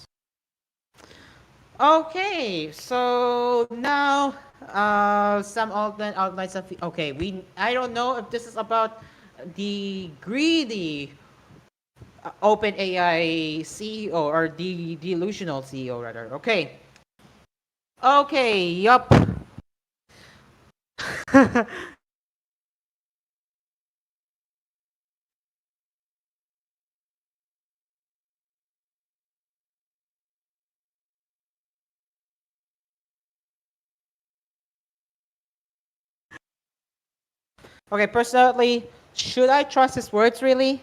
Okay, so now some Altman outlines of okay. I don't know if this is about the greedy OpenAI CEO or the delusional CEO rather. Okay, okay, yup. Okay, personally, should I trust his words really?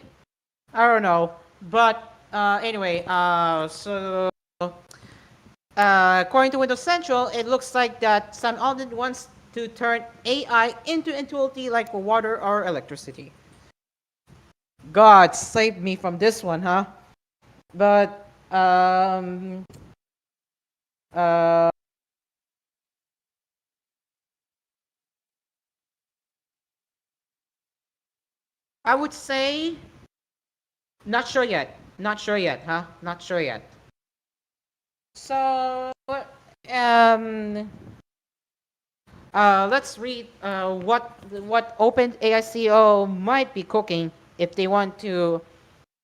I don't know, but anyway, according to Windows Central, it looks like that Sam Altman wants to turn AI into utility like water or electricity. God save me from this one, huh? But uh, I would say not sure yet. Not sure yet, huh? Not sure yet. So um, let's read what OpenAI CEO might be cooking if they want to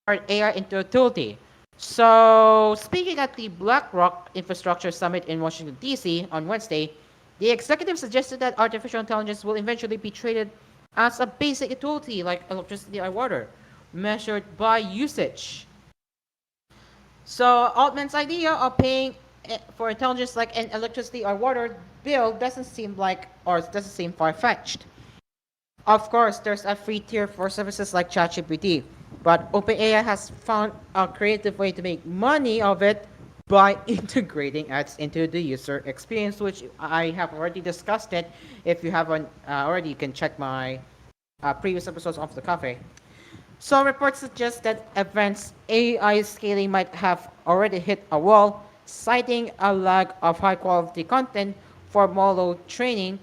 turn AI into utility. So, speaking at the BlackRock Infrastructure Summit in Washington, D.C. on Wednesday, the executive suggested that artificial intelligence will eventually be treated as a basic utility like electricity or water, measured by usage. So, Altman's idea of paying for intelligence like an electricity or water bill doesn't seem far fetched. Of course, there's a free tier for services like ChatGPT, but OpenAI has found a creative way to make money of it by integrating ads into the user experience, which I have already discussed it. If you haven't already, you can check my previous episodes of the cafe. So reports suggest that advanced AI scaling might have already hit a wall, citing a lack of high quality content for model training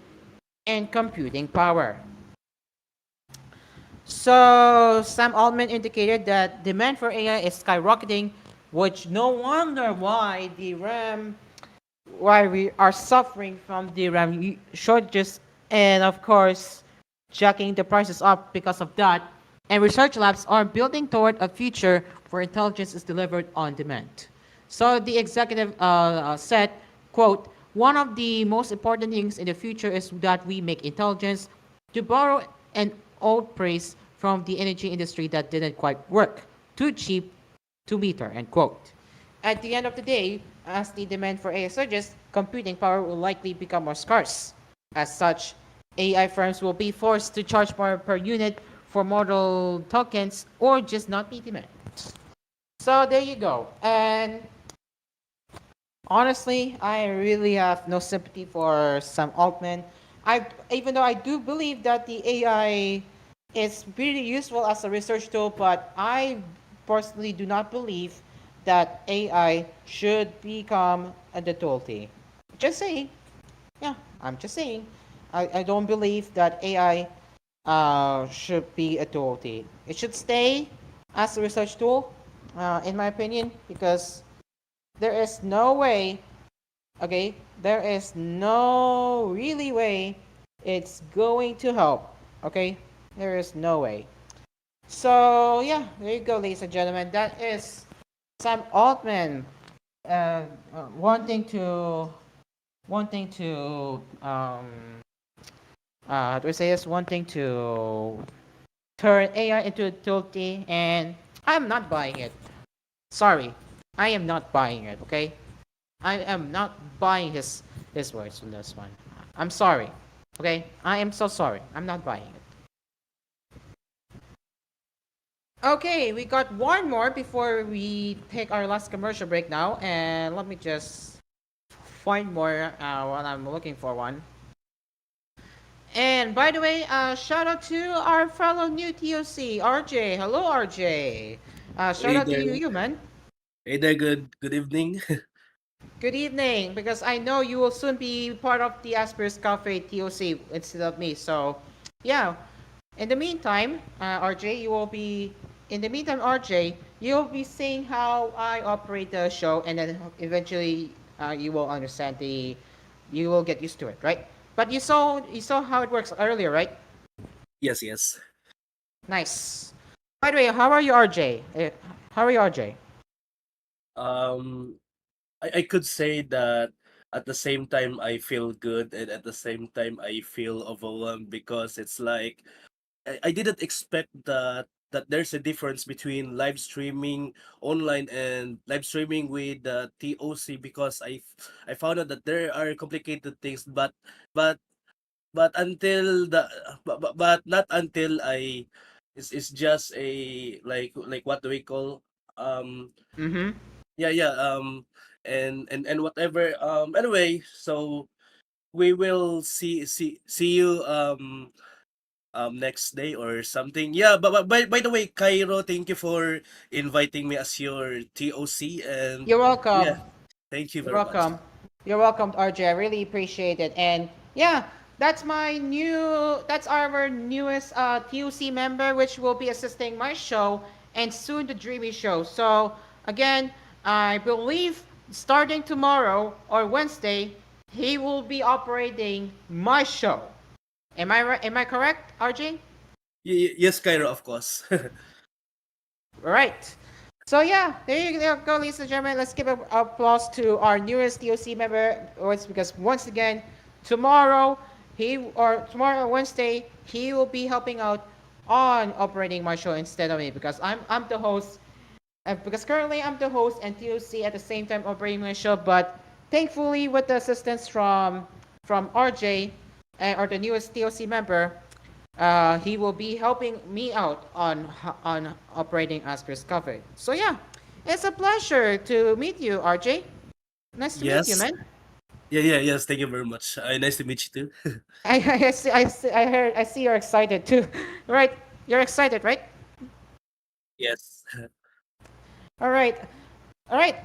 and computing power. So Sam Altman indicated that demand for AI is skyrocketing, which no wonder why we are suffering from the RAM shortages, and of course, jacking the prices up because of that. And research labs are building toward a future where intelligence is delivered on demand. So the executive said, quote, one of the most important things in the future is that we make intelligence, to borrow an old phrase from the energy industry that didn't quite work, too cheap to meter, end quote. At the end of the day, as the demand for AI surges, computing power will likely become more scarce. As such, AI firms will be forced to charge more per unit for model tokens or just not meet demand. So there you go. And honestly, I really have no sympathy for Sam Altman. Even though I do believe that the AI is pretty useful as a research tool, but I personally do not believe that AI should become a utility. Just saying. Yeah, I'm just saying. I don't believe that AI should be a utility. It should stay as a research tool, in my opinion, because there is no way, okay, there is no really way it's going to help, okay? There is no way. So, yeah, there you go, ladies and gentlemen. That is Sam Altman uh, uh, wanting to, wanting to, how do I say this? Wanting to turn AI into a utility, and I'm not buying it. Sorry, I am not buying it, okay? I am not buying his words on this one. I'm sorry. Okay? I am so sorry. I'm not buying it. Okay, we got one more before we take our last commercial break now. And let me just find more while I'm looking for one. And by the way, shout out to our fellow new TOC, RJ. Hello, RJ. Shout Hey out to there. you, man. Hey there. Good evening. Good evening, because I know you will soon be part of the Asphere's Cafe TOC instead of me. So, yeah. In the meantime, RJ, you'll be seeing how I operate the show, and then eventually you will understand you will get used to it, right? But you saw how it works earlier, right? Yes, yes. Nice. By the way, how are you, RJ? How are you, RJ? Um, I could say that at the same time I feel good, and at the same time I feel overwhelmed because it's like I didn't expect that there's a difference between live streaming online and live streaming with the TOC, because I found out that there are complicated things, but but until the but not until I it's just a like what do we call um Mm-hmm. yeah and whatever, anyway, so we will see you next day or something. Yeah, but by the way, Cairo, thank you for inviting me as your TOC, and You're welcome. yeah, thank you You're very much. welcome. You're welcome, RJ. I really appreciate it. And yeah, that's our newest TUC member, which will be assisting my show and soon the Dreamy Show. So again, I believe starting tomorrow or Wednesday, he will be operating my show. Am I right? Am I correct, RJ? Yes, Cairo, of course. Right. So yeah, there you go, ladies and gentlemen. Let's give applause to our newest TOC member. It's because once again, tomorrow Wednesday, he will be helping out on operating my show instead of me because I'm the host. Because currently I'm the host and TOC at the same time operating my show, but thankfully with the assistance from RJ, or the newest TOC member, he will be helping me out on operating Asphere's cover. So yeah, it's a pleasure to meet you, RJ. Nice to meet you, Yes. man. Yes. Thank you very much. Nice to meet you too. I see you're excited too, right? You're excited, right? Yes. All right. All right.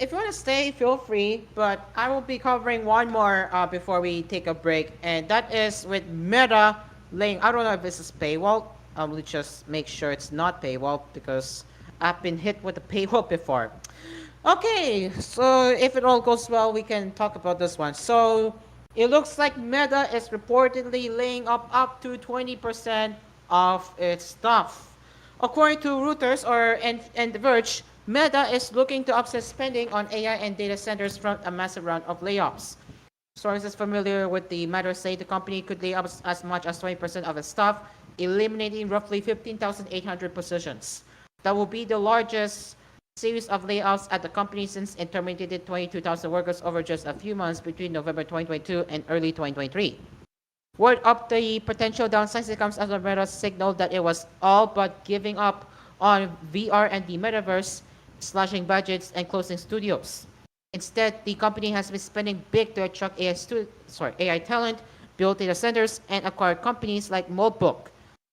If you want to stay, feel free. But I will be covering one more before we take a break, and that is with Meta laying. I don't know if this is paywall. Let's just make sure it's not paywall because I've been hit with a paywall before. Okay, so if it all goes well, we can talk about this one. So it looks like Meta is reportedly laying up to 20% of its staff. According to Reuters and The Verge, Meta is looking to offset spending on AI and data centers from a massive round of layoffs. Sources familiar with the matter say the company could lay off as much as 20% of its staff, eliminating roughly 15,800 positions. That will be the largest series of layoffs at the company since it terminated 22,000 workers over just a few months between November 2022 and early 2023. Word of the potential downsides comes as Meta signaled that it was all but giving up on VR and the metaverse, slashing budgets and closing studios. Instead, the company has been spending big to attract AI talent, build data centers, and acquire companies like Mobbook.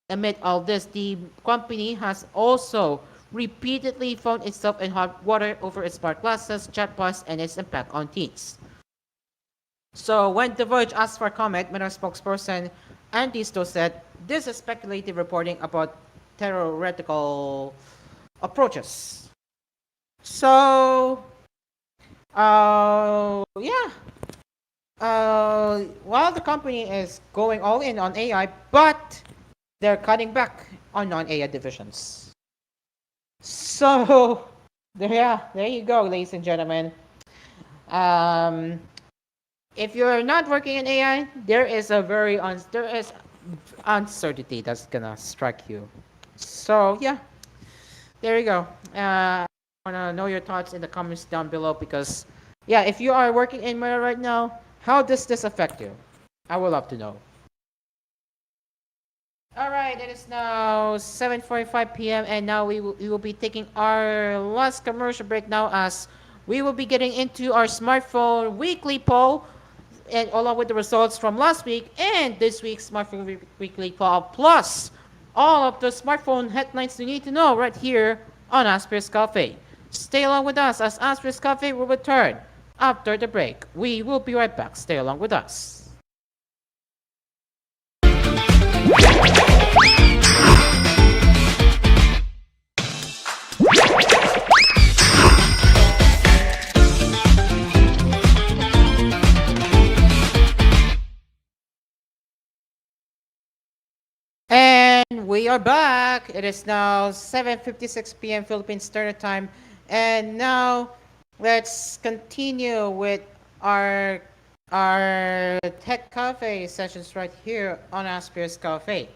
Amid all this, the company has also repeatedly found itself in hot water over its smart glasses, chatbots, and its impact on teens. So when The Verge asked for comment, Meta spokesperson Andy Sto said, "This is speculative reporting about theoretical approaches." So, yeah, while the company is going all in on AI, but they're cutting back on non-AI divisions. So, there you go, ladies and gentlemen. Um, if you're not working in AI, there is uncertainty that's gonna strike you. So yeah, there you go. I wanna know your thoughts in the comments down below because yeah, if you are working in Meta right now, how does this affect you? I would love to know. All right, it is now 7:45 p.m. and now we will be taking our last commercial break now as we will be getting into our smartphone weekly poll and along with the results from last week and this week's smartphone weekly poll plus all of the smartphone headlines you need to know right here on Asphere's Cafe. Stay along with us as Asphere's Cafe will return after the break. We will be right back. Stay along with us. And we are back. It is now 7:56 p.m. Philippine Standard Time. And now let's continue with our our tech cafe sessions right here on Asphere's Cafe.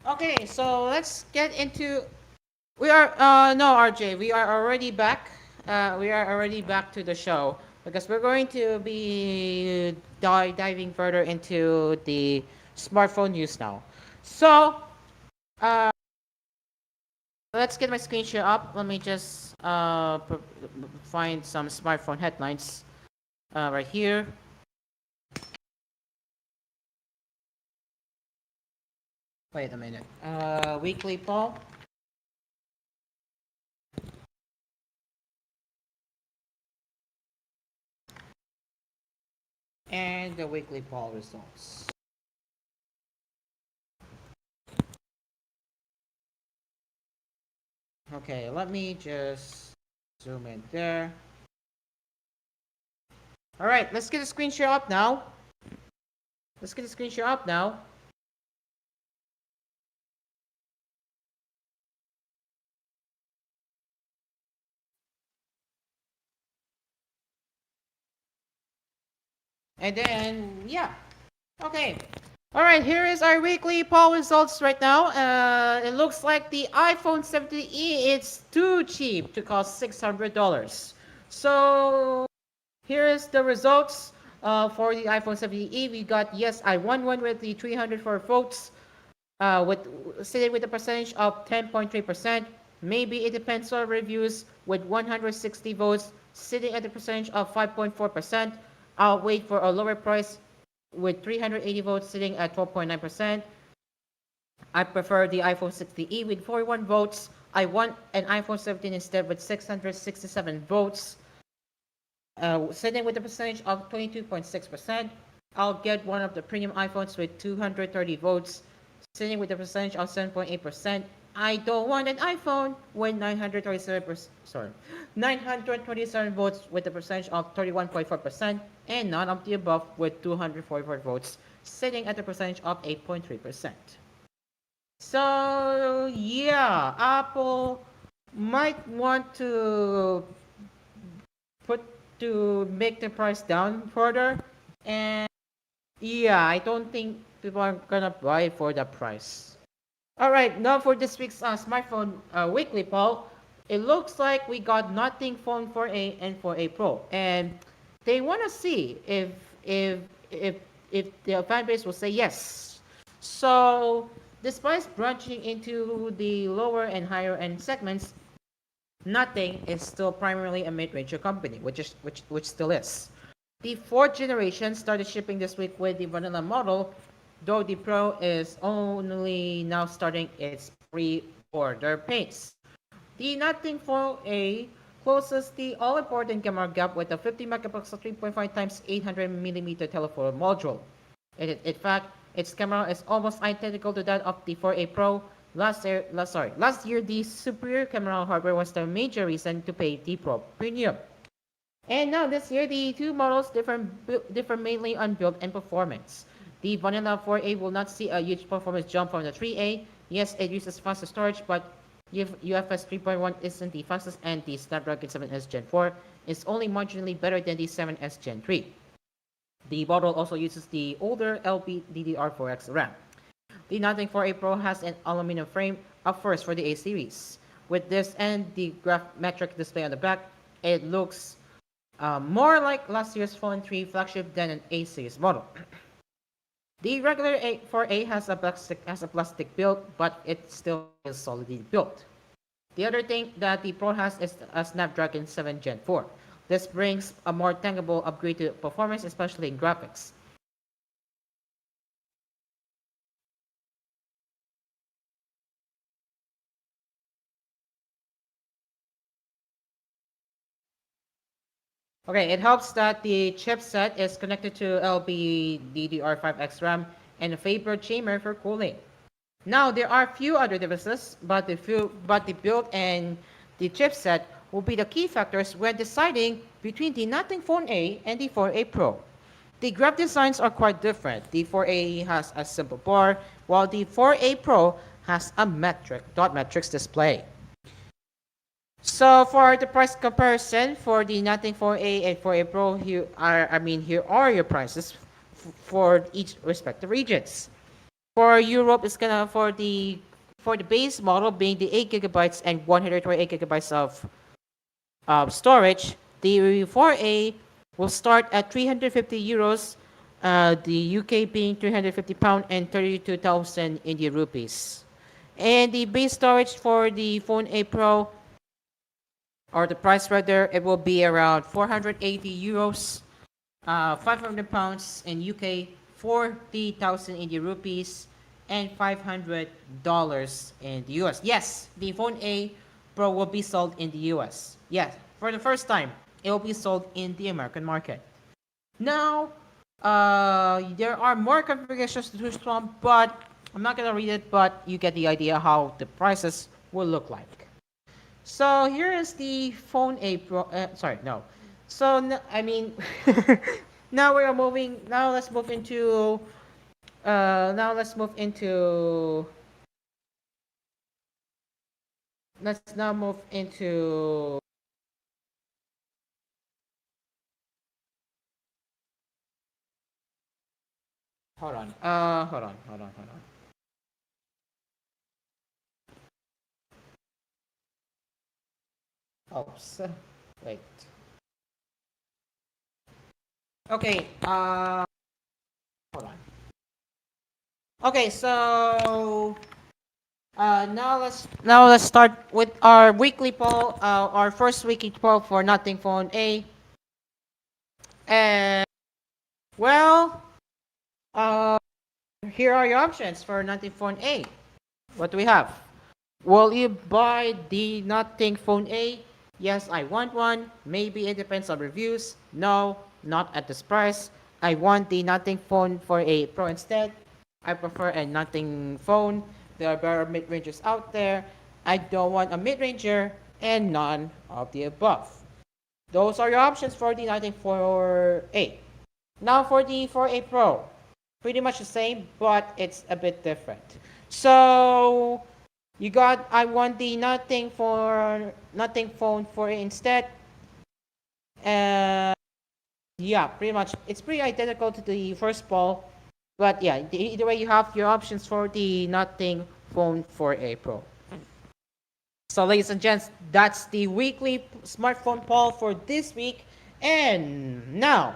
Okay, so let's get into we are no RJ, we are already back. We are already back to the show because we're going to be diving further into the smartphone news now. So, uh, let's get my screen share up. Let me just find some smartphone headlines right here. Wait a minute. Weekly poll. And the weekly poll results. Okay, let me just zoom in there. All right, let's get a screen share up now. Let's get a screen share up now. And then, yeah. Okay. All right, here is our weekly poll results right now. It looks like the iPhone 70e is too cheap to cost $600. So here is the results for the iPhone 70e. We got yes, I won one with the 304 votes, with sitting with a percentage of 10.3%. Maybe it depends on reviews with 160 votes, sitting at a percentage of 5.4%. I'll wait for a lower price with 380 votes, sitting at 12.9%. I prefer the iPhone 60e with 41 votes. I want an iPhone 17 instead with 667 votes, sitting with a percentage of 22.6%. I'll get one of the premium iPhones with 230 votes, sitting with a percentage of 7.8%. I don't want an iPhone with 927 votes with a percentage of 31.4%, and none of the above with 244 votes, sitting at a percentage of 8.3%. So yeah, Apple might want to put to make the price down further, and yeah, I don't think people are gonna buy for the price. All right, now for this week's smartphone weekly poll, it looks like we got Nothing Phone 4a and 4a Pro, and they want to see if if if the fan base will say yes. So, despite branching into the lower and higher end segments, Nothing is still primarily a mid-range company, which still is. The fourth generation started shipping this week with the vanilla model, though the Pro is only now starting its pre-order pace. The Nothing Phone A closes the all-important camera gap with a 50 megapixel 3.5 times 800 millimeter telephoto module. In fact, its camera is almost identical to that of the 4A Pro. Last year, the superior camera hardware was the major reason to pay the Pro premium. And now this year, the two models differ mainly on build and performance. The vanilla 4A will not see a huge performance jump from the 3A. Yes, it uses faster storage, but UFS 3.1 isn't the fastest, and the Snapdragon 7S Gen 4 is only marginally better than the 7S Gen 3. The model also uses the older LPDDR4X RAM. The Nothing 4A Pro has an aluminum frame, a first for the A series. With this and the graphmetric display on the back, it looks more like last year's Phone 3 flagship than an A series model. The regular 4A has a plastic build, but it still is solidly built. The other thing that the Pro has is a Snapdragon 7 Gen 4. This brings a more tangible upgrade to performance, especially in graphics. Okay, it helps that the chipset is connected to LPDDR5X RAM and a favored chamber for cooling. Now, there are few other devices, but the build and the chipset will be the key factors when deciding between the Nothing Phone A and the 4A Pro. The graph designs are quite different. The 4A has a simple bar, while the 4A Pro has a dot matrix display. So for the price comparison for the Nothing 4A and 4A Pro, here are your prices for each respective regions. For Europe, it's gonna for the base model being the 8 gigabytes and 128 gigabytes of storage. The 4A will start at 350 euros. The UK being 350 pound and 32,000 Indian rupees. And the base storage for the Phone A Pro, or the price rather, it will be around 480 euros, 500 pounds in UK, 40,000 Indian rupees, and $500 in the US. Yes, the Phone A Pro will be sold in the US. Yes, for the first time, it will be sold in the American market. Now, there are more configurations to choose from, but I'm not gonna read it, but you get the idea how the prices will look like. So here is the Phone A Pro. Sorry, no. So I mean, now we are moving. Now let's move into. Now let's move into. Let's now move into. Hold on. Hold on. Oops. Wait. Okay. Hold on. Okay. So now let's start with our weekly poll. Our first weekly poll for Nothing Phone A. And well, uh, here are your options for Nothing Phone A. What do we have? Will you buy the Nothing Phone A? Yes, I want one. Maybe it depends on reviews. No, not at this price. I want the Nothing Phone for a Pro instead. I prefer a Nothing phone. There are better mid-rangers out there. I don't want a mid-ranger and none of the above. Those are your options for the Nothing 4A. Now for the 4A Pro. Pretty much the same, but it's a bit different. So you got I want the Nothing phone for it instead. Uh, yeah, pretty much it's pretty identical to the first poll, but yeah, either way you have your options for the Nothing phone for a Pro. So ladies and gents, that's the weekly smartphone poll for this week. And now,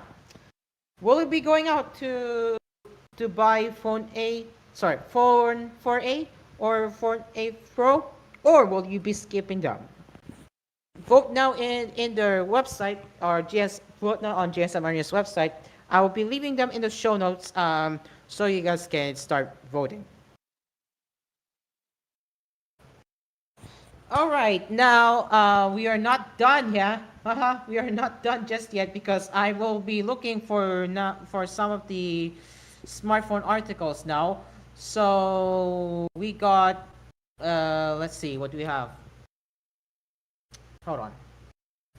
will we be going out to buy phone 4A or phone A Pro, or will you be skipping them? Vote now in their website or vote now on GSM Arena's website. I will be leaving them in the show notes so you guys can start voting. All right, now we are not done, yeah. We are not done just yet because I will be looking for some of the smartphone articles now. So we got let's see, what do we have? Hold on.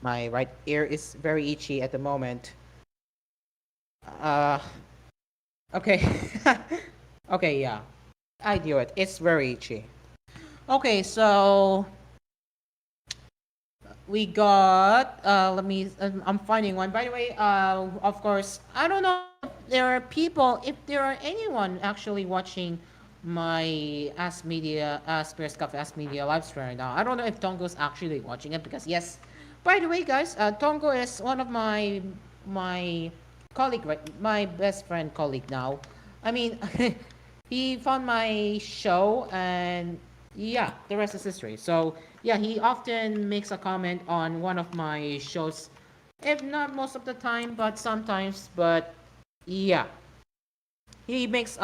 My right ear is very itchy at the moment. Uh, okay. Okay, yeah. I do it. It's very itchy. Okay, so we got I'm finding one. By the way, of course, I don't know if there are anyone actually watching my Asphere Cafe AskMedia live stream right now. I don't know if Tongo's actually watching it because yes. By the way, guys, Tongo is one of my colleague, right? My best friend colleague now. I mean, he found my show and yeah, the rest is history. So yeah, he often makes a comment on one of my shows, if not most of the time, but sometimes. But yeah, he makes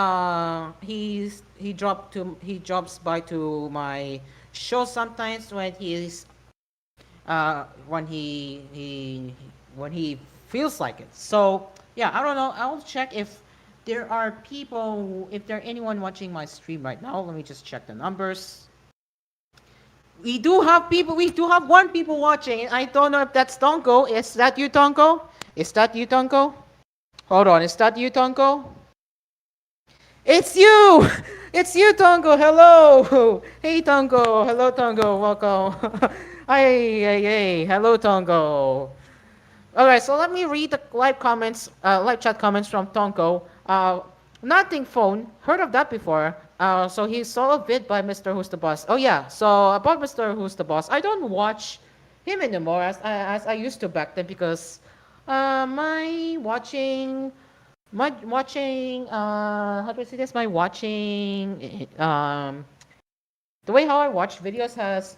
he drops by to my show sometimes when he feels like it. So yeah, I don't know. I'll check if if there are anyone watching my stream right now. Let me just check the numbers. We do have people. We do have one people watching. I don't know if that's Tonko. Is that you, Tonko? Is that you, Tonko? Hold on. Is that you, Tonko? It's you. It's you, Tonko. Hello. Hey, Tonko. Hello, Tonko. Welcome. Hey. Hello, Tonko. Alright, so let me read the live chat comments from Tonko. Nothing phone, heard of that before. So he saw a vid by Mr. Who's the Boss. Oh yeah, so about Mr. Who's the Boss, I don't watch him anymore as I used to back then because my watching how do I say this? My watching the way how I watch videos has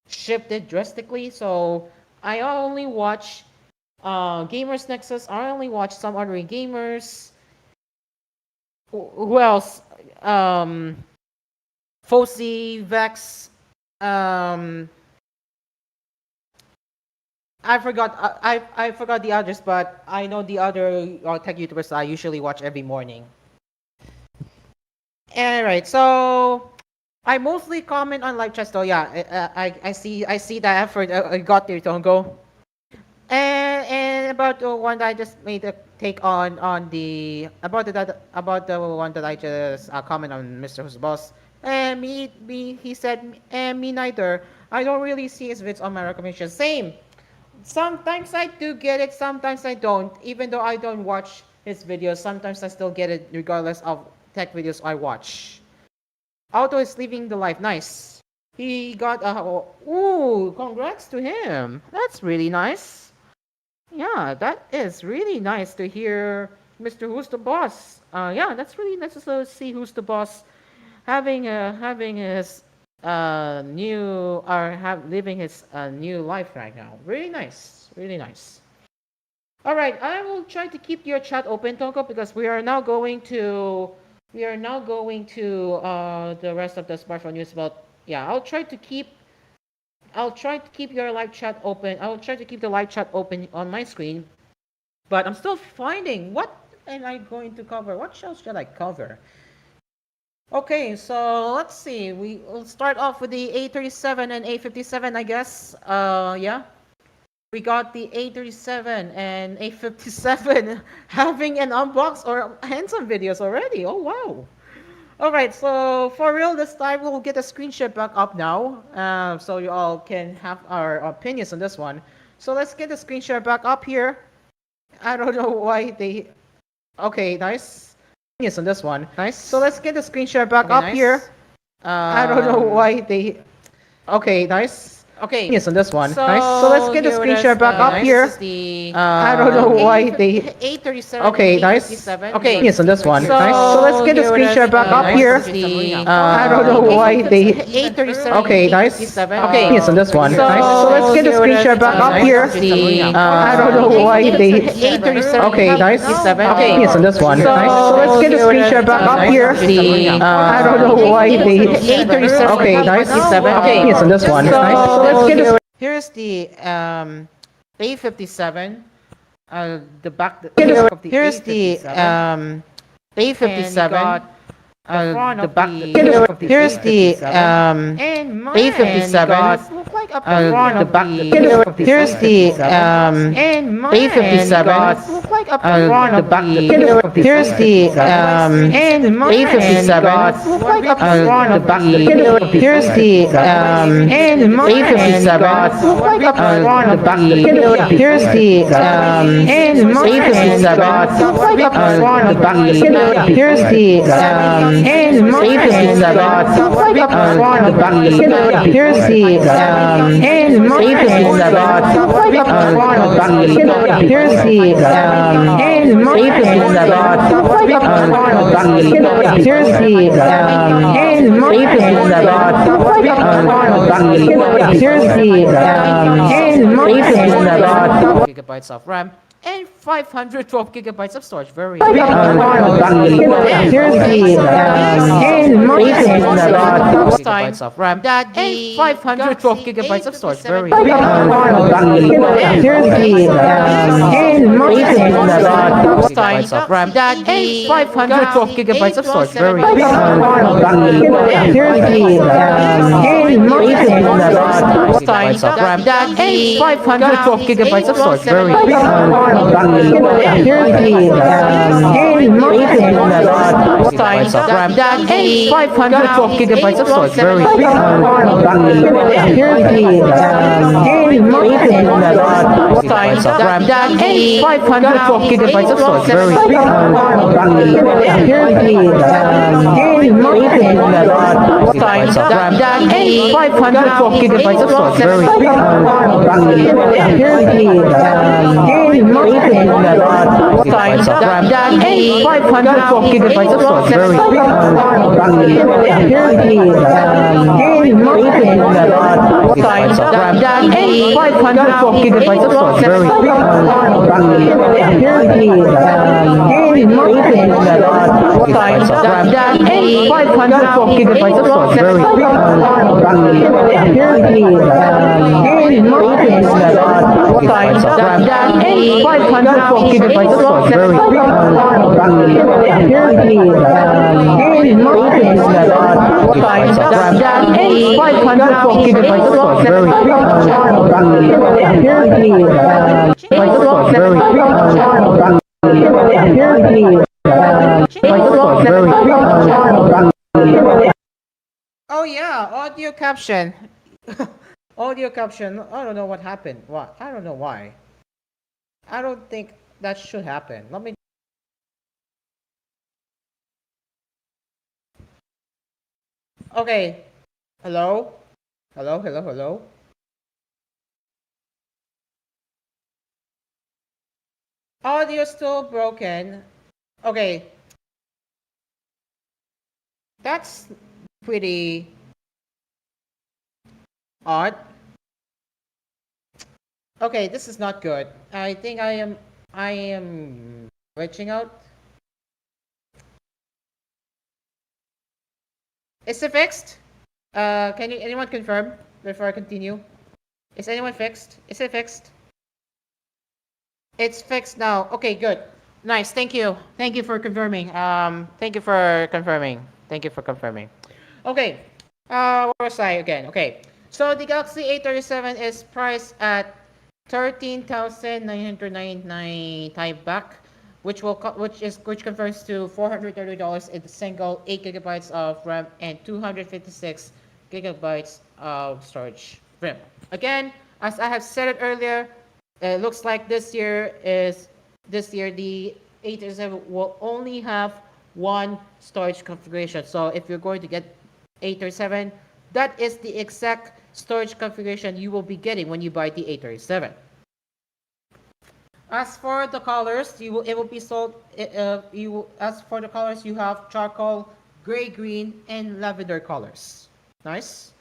shifted drastically. So I only watch Gamers Nexus. I only watch some other gamers. Who else? Fosi, Vex. Um, I forgot the others, but I know the other tech YouTubers I usually watch every morning. Alright, so I mostly comment on live chats though. Yeah, I see the effort I got there, Tongo. And about the one that I just made a take on the about the one that I just comment on Mr. Who's Boss. And he said, and me neither. I don't really see his vids on my recommendations. Same. Sometimes I do get it, sometimes I don't. Even though I don't watch his videos. Sometimes I still get it regardless of tech videos I watch. Auto is living the life. Nice. He got a... Ooh, congrats to him. That's really nice. Yeah, that is really nice to hear Mr. Who's the Boss. Yeah, that's really nice to see Who's the Boss having his new or have living his new life right now. Really nice, really nice. All right, I will try to keep your chat open, Toko, because we are now going to the rest of the smartphone news. About yeah, I'll try to keep your live chat open. I'll try to keep the live chat open on my screen, but I'm still finding what am I going to cover. What shows should I cover? Okay, so let's see. We will start off with the A37 and A57, I guess. Yeah. We got the A37 and A57 having an unbox or hands-on videos already. Oh, wow. All right, so for real, this time we'll get a screenshot back up now, so you all can have our opinions on this one. So let's get the screenshot back up here. I don't know why they... Okay, nice. Opinions on this one. Nice. So let's get the screenshot back up here. I don't know why they... Okay, nice. Okay. Yes, on this one. So, nice. So let's get the screenshot back up here. I don't know why they... A37. Okay, nice. Okay. Yes, on this one. So, nice. So let's get the screenshot back up here. I don't know why they... A37. Okay, nice. Okay. Yes, on this one. Nice. So let's get the screenshot back up here. I don't know why they... A37. Okay, nice. Okay. Yes, on this one. Nice. So let's get the screenshot back up here. I don't know why they... A37. Okay, nice. Okay. Yes, on this one. Nice. So let's get this. Here's the A57. The back. Here's the A57. The back. Here's the A57. The back. Here's the A57. The back. Here's the A57. The back. Here's the A57. The back. Here's the A57. The back. Here's the and A57. The back. Here's the and A57. The back. Here's the and A57. The back. Here's the and A57. The back. Here's the and A57. The back. Gigabytes of RAM and 512 gigabytes of storage. Very good. Here's the gigabytes of RAM and 512 gigabytes of storage. Very good. Here's the gigabytes of RAM and 512 gigabytes of storage. Very good. Here's the gigabytes of RAM and 512 gigabytes of storage. Very good. Here's the gigabytes of RAM and 512 gigabytes of storage. Very good. Here's the gigabytes of RAM and 512 gigabytes of storage. Very good. Here's the gigabytes of RAM and 512 gigabytes of storage. Very good. Here's the gigabytes of RAM and 512 gigabytes of storage. Very good. Here's the gigabytes of RAM and 512 gigabytes of storage. Very good. Here's the gigabytes of RAM and 512 gigabytes of storage. Very good. Here's the gigabytes of RAM and 512 gigabytes of storage. Very good. Here's the gigabytes of RAM and 512 gigabytes of storage. Very good. Here's the gigabytes of storage. Very good. Here's the gigabytes of storage. Very good. Oh yeah, audio caption. Audio caption. I don't know what happened. What? I don't know why. I don't think that should happen. Let me Okay. Hello? Hello, hello, hello? Audio still broken. Okay, that's pretty odd. Okay, this is not good. I think I am reaching out. Is it fixed? Can you anyone confirm before I continue? Is anyone fixed? Is it fixed? It's fixed now. Okay, good. Nice. Thank you. Thank you for confirming. Thank you for confirming. Thank you for confirming. Okay. Where was I again? Okay. So the Galaxy A37 is priced at 13,999 Thai baht, which converts to $430 in the single 8 GB of RAM and 256 GB of storage RAM. Again, as I have said it earlier, it looks like this year the 837 will only have one storage configuration. So if you're going to get 837, that is the exact storage configuration you will be getting when you buy the 837. As for the colors, it will be sold. As for the colors, you have charcoal, gray, green, and lavender colors. Nice.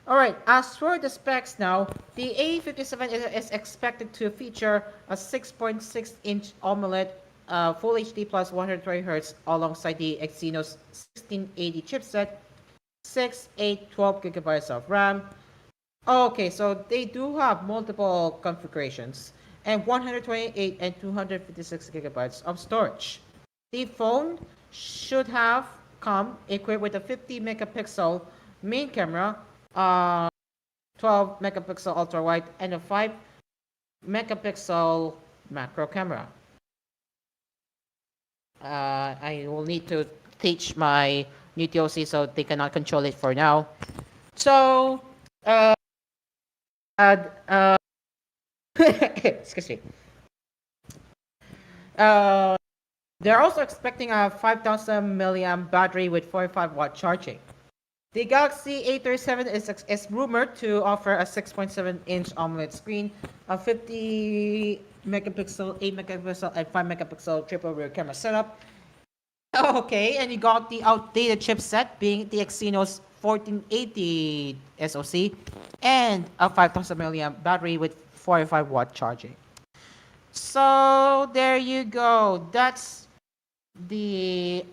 All right. As for the specs now, the A57 is expected to feature a 6.6-inch AMOLED, Full HD plus 120 Hz alongside the Exynos 1680 chipset, 6, 8, 12 gigabytes of RAM. Okay, so they do have multiple configurations and 128 and 256 gigabytes of storage. The phone should have come equipped with a 50 megapixel main camera, 12 megapixel ultra wide, and a 5 megapixel macro camera. I will need to teach my new TOC so they cannot control it for now. So, uh, excuse me. They're also expecting a 5,000 milliamp battery with 45-watt charging. The Galaxy A37 is rumored to offer a 6.7-inch AMOLED screen, a 50 megapixel, 8 megapixel, and 5 megapixel triple rear camera setup. Okay, and you got the outdated chipset being the Exynos 1480 SoC and a 5,000 milliamp battery with 45-watt charging. So there you go. That's the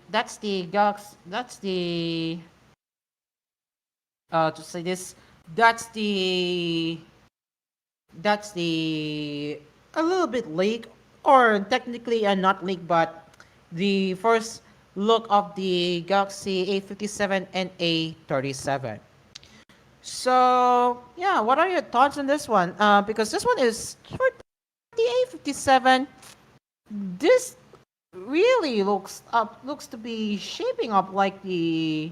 to say this that's the a little bit leak, or technically not leak, but the first look of the Galaxy A57 and A37. So yeah, what are your thoughts on this one? Because this one is for the A57. This really looks to be shaping up like the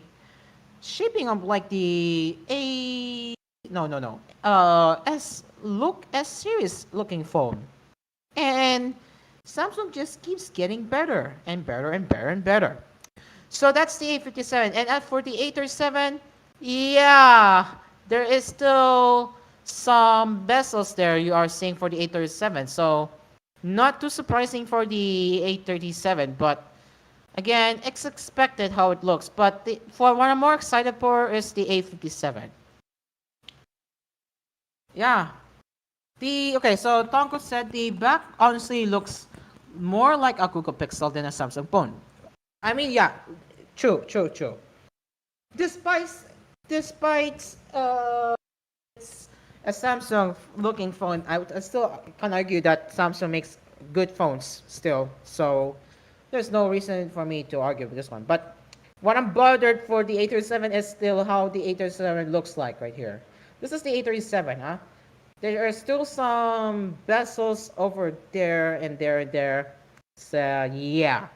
A no S series looking phone. And Samsung just keeps getting better and better and better and better. So that's the A57. And as for the A37, yeah, there is still some bezels there you are seeing for the A37. So not too surprising for the A37, but again, it's expected how it looks. But for what I'm more excited for is the A57. Yeah. So Tonko said the back honestly looks more like a Google Pixel than a Samsung phone. I mean, yeah, true. Despite despite it's a Samsung looking phone, I still can argue that Samsung makes good phones still. So there's no reason for me to argue with this one. But what I'm bothered for the A37 is still how the A37 looks like right here. This is the A37, huh? There are still some bezels over there and there and there. So yeah.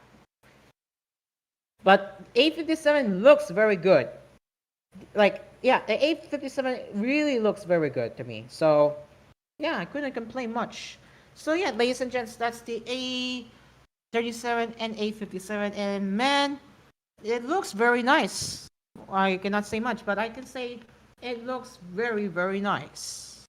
But A57 looks very good. Like, yeah, the A57 really looks very good to me. So yeah, I couldn't complain much. So yeah, ladies and gents, that's the A37 and A57, and man, it looks very nice. I cannot say much, but I can say it looks very, very nice.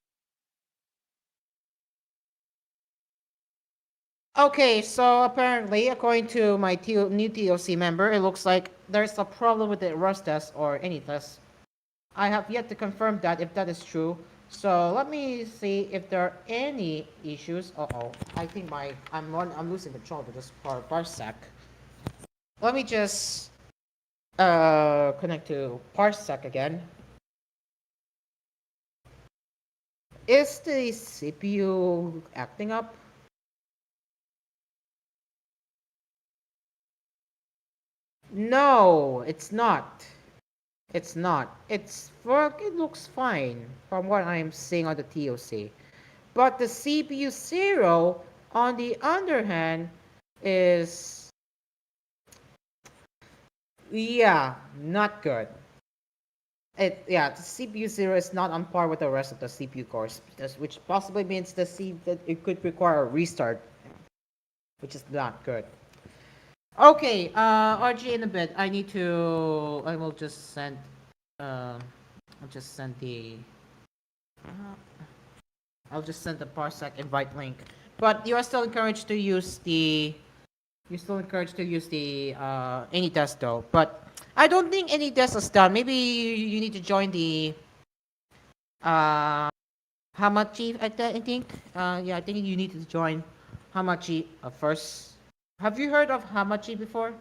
Okay, so apparently, according to my new TOC member, it looks like there's a problem with the Rust test or any test. I have yet to confirm that if that is true. So let me see if there are any issues. Uh-oh, I think I'm losing control of this parsec. Let me just connect to parsec again. Is the CPU acting up? No, it's not. It's not. It looks fine from what I'm seeing on the TOC. But the CPU 0, on the other hand, is, yeah, not good. The CPU 0 is not on par with the rest of the CPU cores, which possibly means that it could require a restart, which is not good. Okay, RG in a bit. I will just send, I'll just send the, uh, I'll just send the parsec invite link. But you are still encouraged to use the, any test though. But I don't think any test is done. Maybe you need to join the, uh, Hamachi, I think. Yeah, I think you need to join Hamachi first. Have you heard of Hamachi before?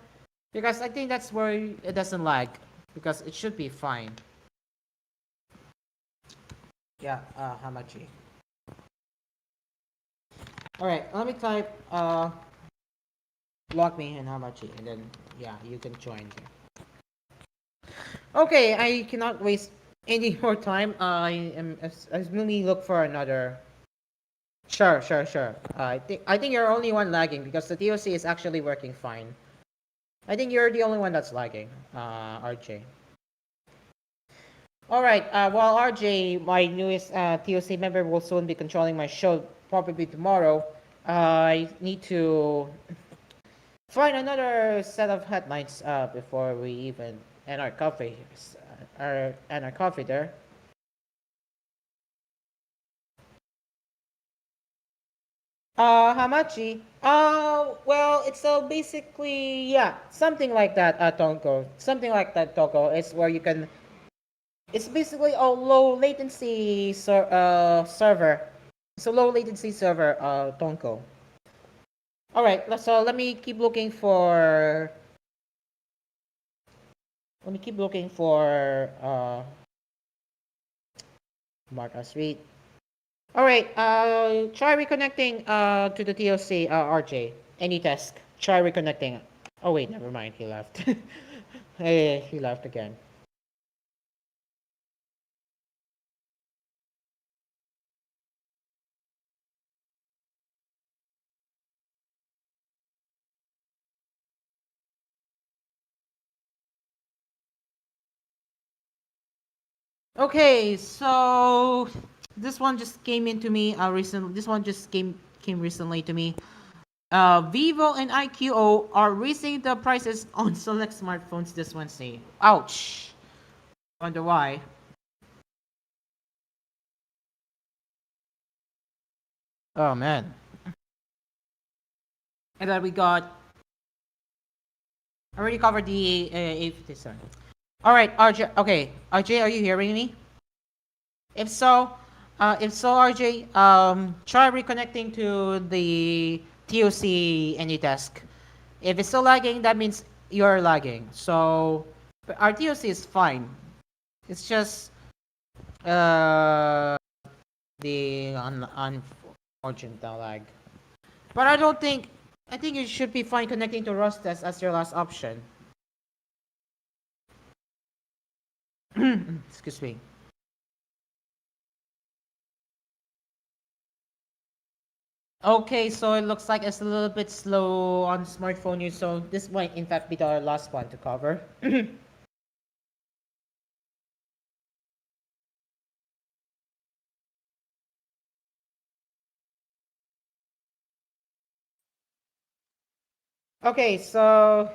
Because I think that's where it doesn't lag. Because it should be fine. Yeah, Hamachi. Alright, let me type log me in Hamachi and then yeah, you can join here. Okay, I cannot waste any more time. I really look for another. Sure, sure, sure. I think you're only one lagging because the DOC is actually working fine. I think you're the only one that's lagging, RJ. All right. Well, RJ, my newest TOC member, will soon be controlling my show, probably tomorrow. I need to find another set of headlines before we even end our coffee. End our coffee there. Hamachi. Well, it's basically, yeah, something like that, Tonko. Something like that, Toko. It's where you can. It's basically a low latency server. It's a low latency server, Tonko. All right. So let me keep looking for. Let me keep looking for Mark Suite. All right. Try reconnecting to the TLC, RJ. Any task. Try reconnecting. Oh wait, never mind. He left. Hey, he left again. Okay, so this one just came into me recently. This one just came recently to me. Vivo and IQO are raising the prices on select smartphones this Wednesday. Ouch. Wonder why. Oh man. And then we got. I already covered the A57. All right, RJ. Okay, RJ, are you hearing me? If so, RJ, try reconnecting to the TOC AnyDesk. If it's still lagging, that means you're lagging. So our TOC is fine. It's just uh, the unfortunate lag. But I don't think. I think you should be fine connecting to Rust test as your last option. Excuse me. Okay, so it looks like it's a little bit slow on smartphone use, so this might in fact be our last one to cover. Okay, so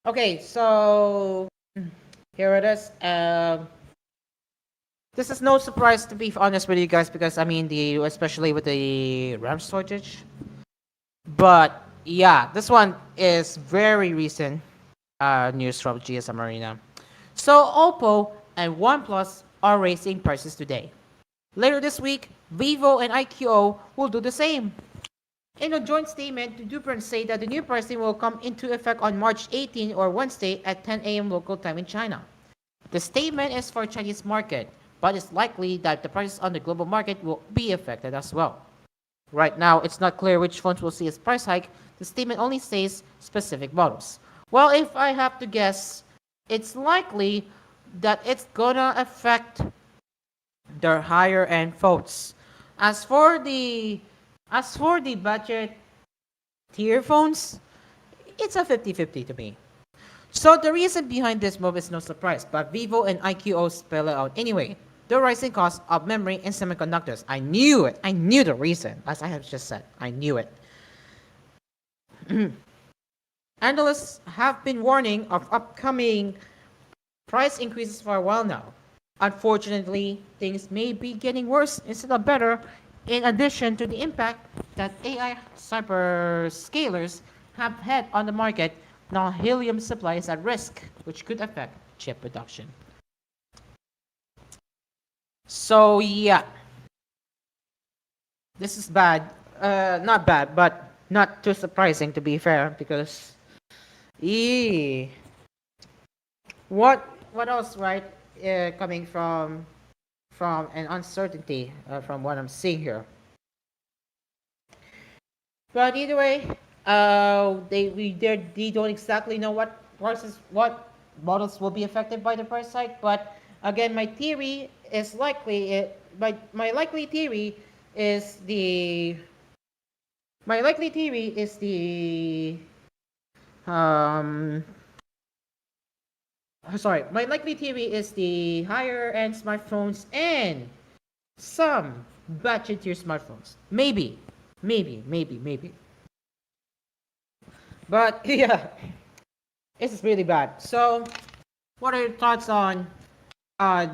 Okay, so here it is. This is no surprise to be honest with you guys because I mean the especially with the RAM shortage. But yeah, this one is very recent news from GSM Arena. So Oppo and OnePlus are raising prices today. Later this week, Vivo and IQO will do the same. In a joint statement, the two brands say that the new pricing will come into effect on March 18 or Wednesday at 10 a.m. local time in China. The statement is for Chinese market, but it's likely that the prices on the global market will be affected as well. Right now, it's not clear which phones will see its price hike. The statement only says specific models. Well, if I have to guess, it's likely that it's gonna affect their higher end phones. As for the as for the budget tier phones, it's a 50-50 to me. So the reason behind this move is no surprise, but Vivo and IQO spell it out anyway. The rising cost of memory and semiconductors. I knew it. I knew the reason, as I have just said. I knew it. Analysts have been warning of upcoming price increases for a while now. Unfortunately, things may be getting worse instead of better, in addition to the impact that AI hyperscalers have had on the market. Now, helium supply is at risk, which could affect chip production. So, yeah, this is bad. Not bad, but not too surprising to be fair, because, ee, what else, right? Coming from an uncertainty from what I'm seeing here. But either way, they don't exactly know what models will be affected by the price hike. But again, my theory is likely it. My likely theory is the my likely theory is the um sorry, my likely theory is the higher end smartphones and some budget tier smartphones. Maybe. But yeah, this is really bad. So, what are your thoughts on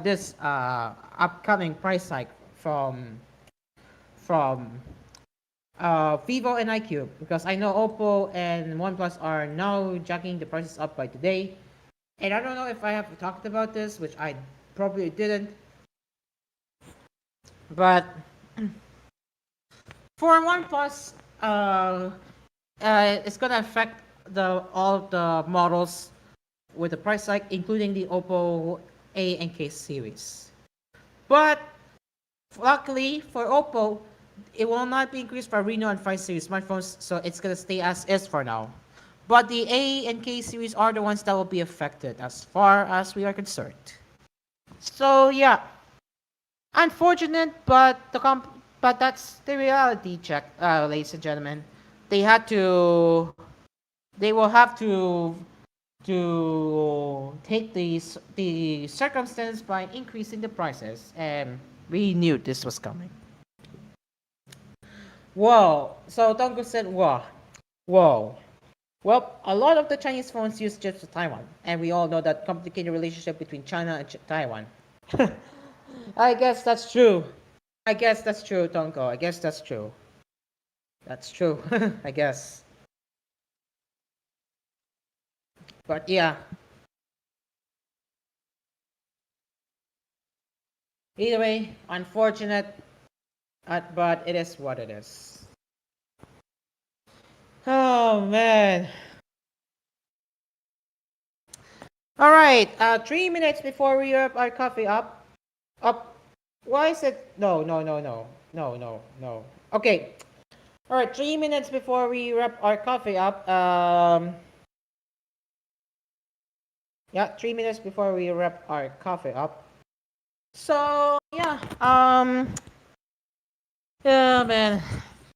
this upcoming price hike from Vivo and IQ? Because I know Oppo and OnePlus are now jacking the prices up by today, and I don't know if I have talked about this, which I probably didn't. But for OnePlus, it's gonna affect the all the models with the price hike, including the Oppo A and K series. But luckily for Oppo, it will not be increased for Reno and 5 series smartphones, so it's gonna stay as is for now. But the A and K series are the ones that will be affected as far as we are concerned. So yeah, unfortunate, but but that's the reality check, ladies and gentlemen. They had to, they will have to take the circumstance by increasing the prices, and we knew this was coming. Whoa! So Tongo said, "Whoa, whoa." Well, a lot of the Chinese phones use chips to Taiwan, and we all know that complicated relationship between China and Taiwan. I guess that's true. I guess that's true, Tonko. I guess that's true. That's true. I guess. But yeah. Either way, unfortunate, but it is what it is. Oh man. All right. 3 minutes before we wrap our coffee up. Up. Why is it? No. Okay. All right. 3 minutes before we wrap our coffee up. Yeah. 3 minutes before we wrap our coffee up. So yeah. Yeah, man.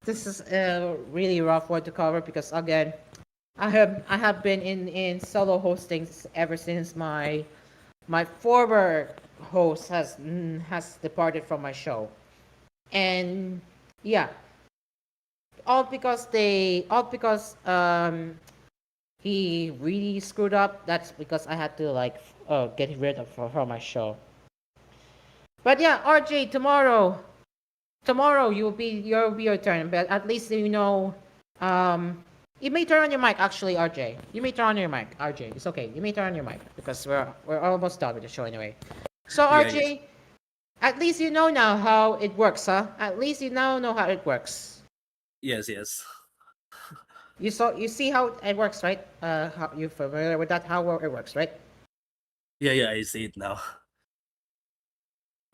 This is a really rough one to cover because again, I have been in solo hostings ever since my former host has departed from my show, and yeah, all because he really screwed up, that's because I had to like get rid of from my show. But yeah, RJ, tomorrow you'll be your turn, but at least you know, you may turn on your mic actually, RJ. You may turn on your mic, RJ. It's okay. You may turn on your mic because we're almost done with the show anyway. So Yeah, yeah. RJ, at least you know now how it works, huh? At least you now know how it works. Yes, yes. You see how it works, right? How you familiar with that? How it works, right? Yeah, yeah, I see it now.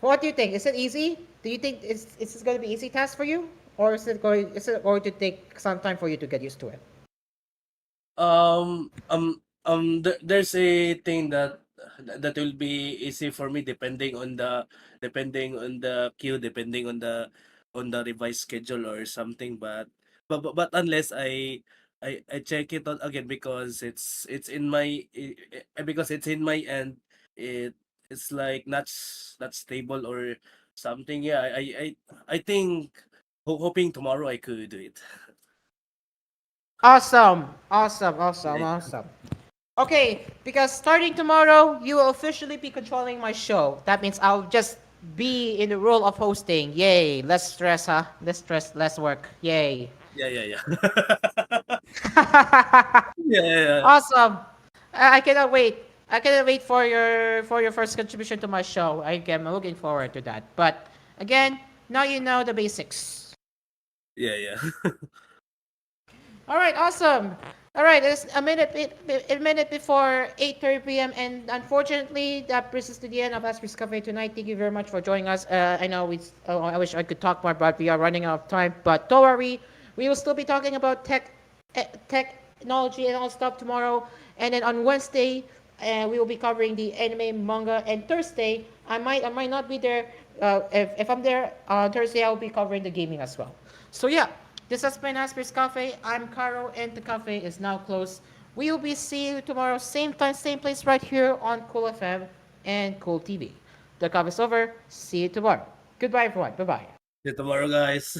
What do you think? Is it easy? Do you think is this going to be easy task for you, or is it going to take some time for you to get used to it? There's a thing that will be easy for me depending on the queue, depending on the revised schedule or something. But unless I check it out again because it's in my because it's in my end, it it's like not stable or something. Yeah, I think hoping tomorrow I could do it. Awesome, awesome, awesome, Yeah, awesome. Okay, because starting tomorrow, you will officially be controlling my show. That means I'll just be in the role of hosting. Yay, less stress, huh? Less stress, less work. Yay. yeah, yeah, yeah. Yeah, yeah, yeah. Awesome. I cannot wait. I cannot wait for your first contribution to my show. I'm looking forward to that. But again, now you know the basics. Yeah, yeah. All right, awesome. All right, it's a minute before 8:30 p.m. and unfortunately that brings us to the end of Asphere's Cafe tonight. Thank you very much for joining us. I know I wish I could talk more, but we are running out of time. But don't worry, we will still be talking about technology and all stuff tomorrow. And then on Wednesday, we will be covering the anime, manga, and Thursday I might not be there. If I'm there on Thursday, I will be covering the gaming as well. So yeah, this has been Asper's Cafe. I'm Caro, and the cafe is now closed. We will be seeing you tomorrow, same time, same place, right here on Cool FM and Cool TV. The cafe is over. See you tomorrow. Goodbye, everyone. Bye bye. See you tomorrow, guys.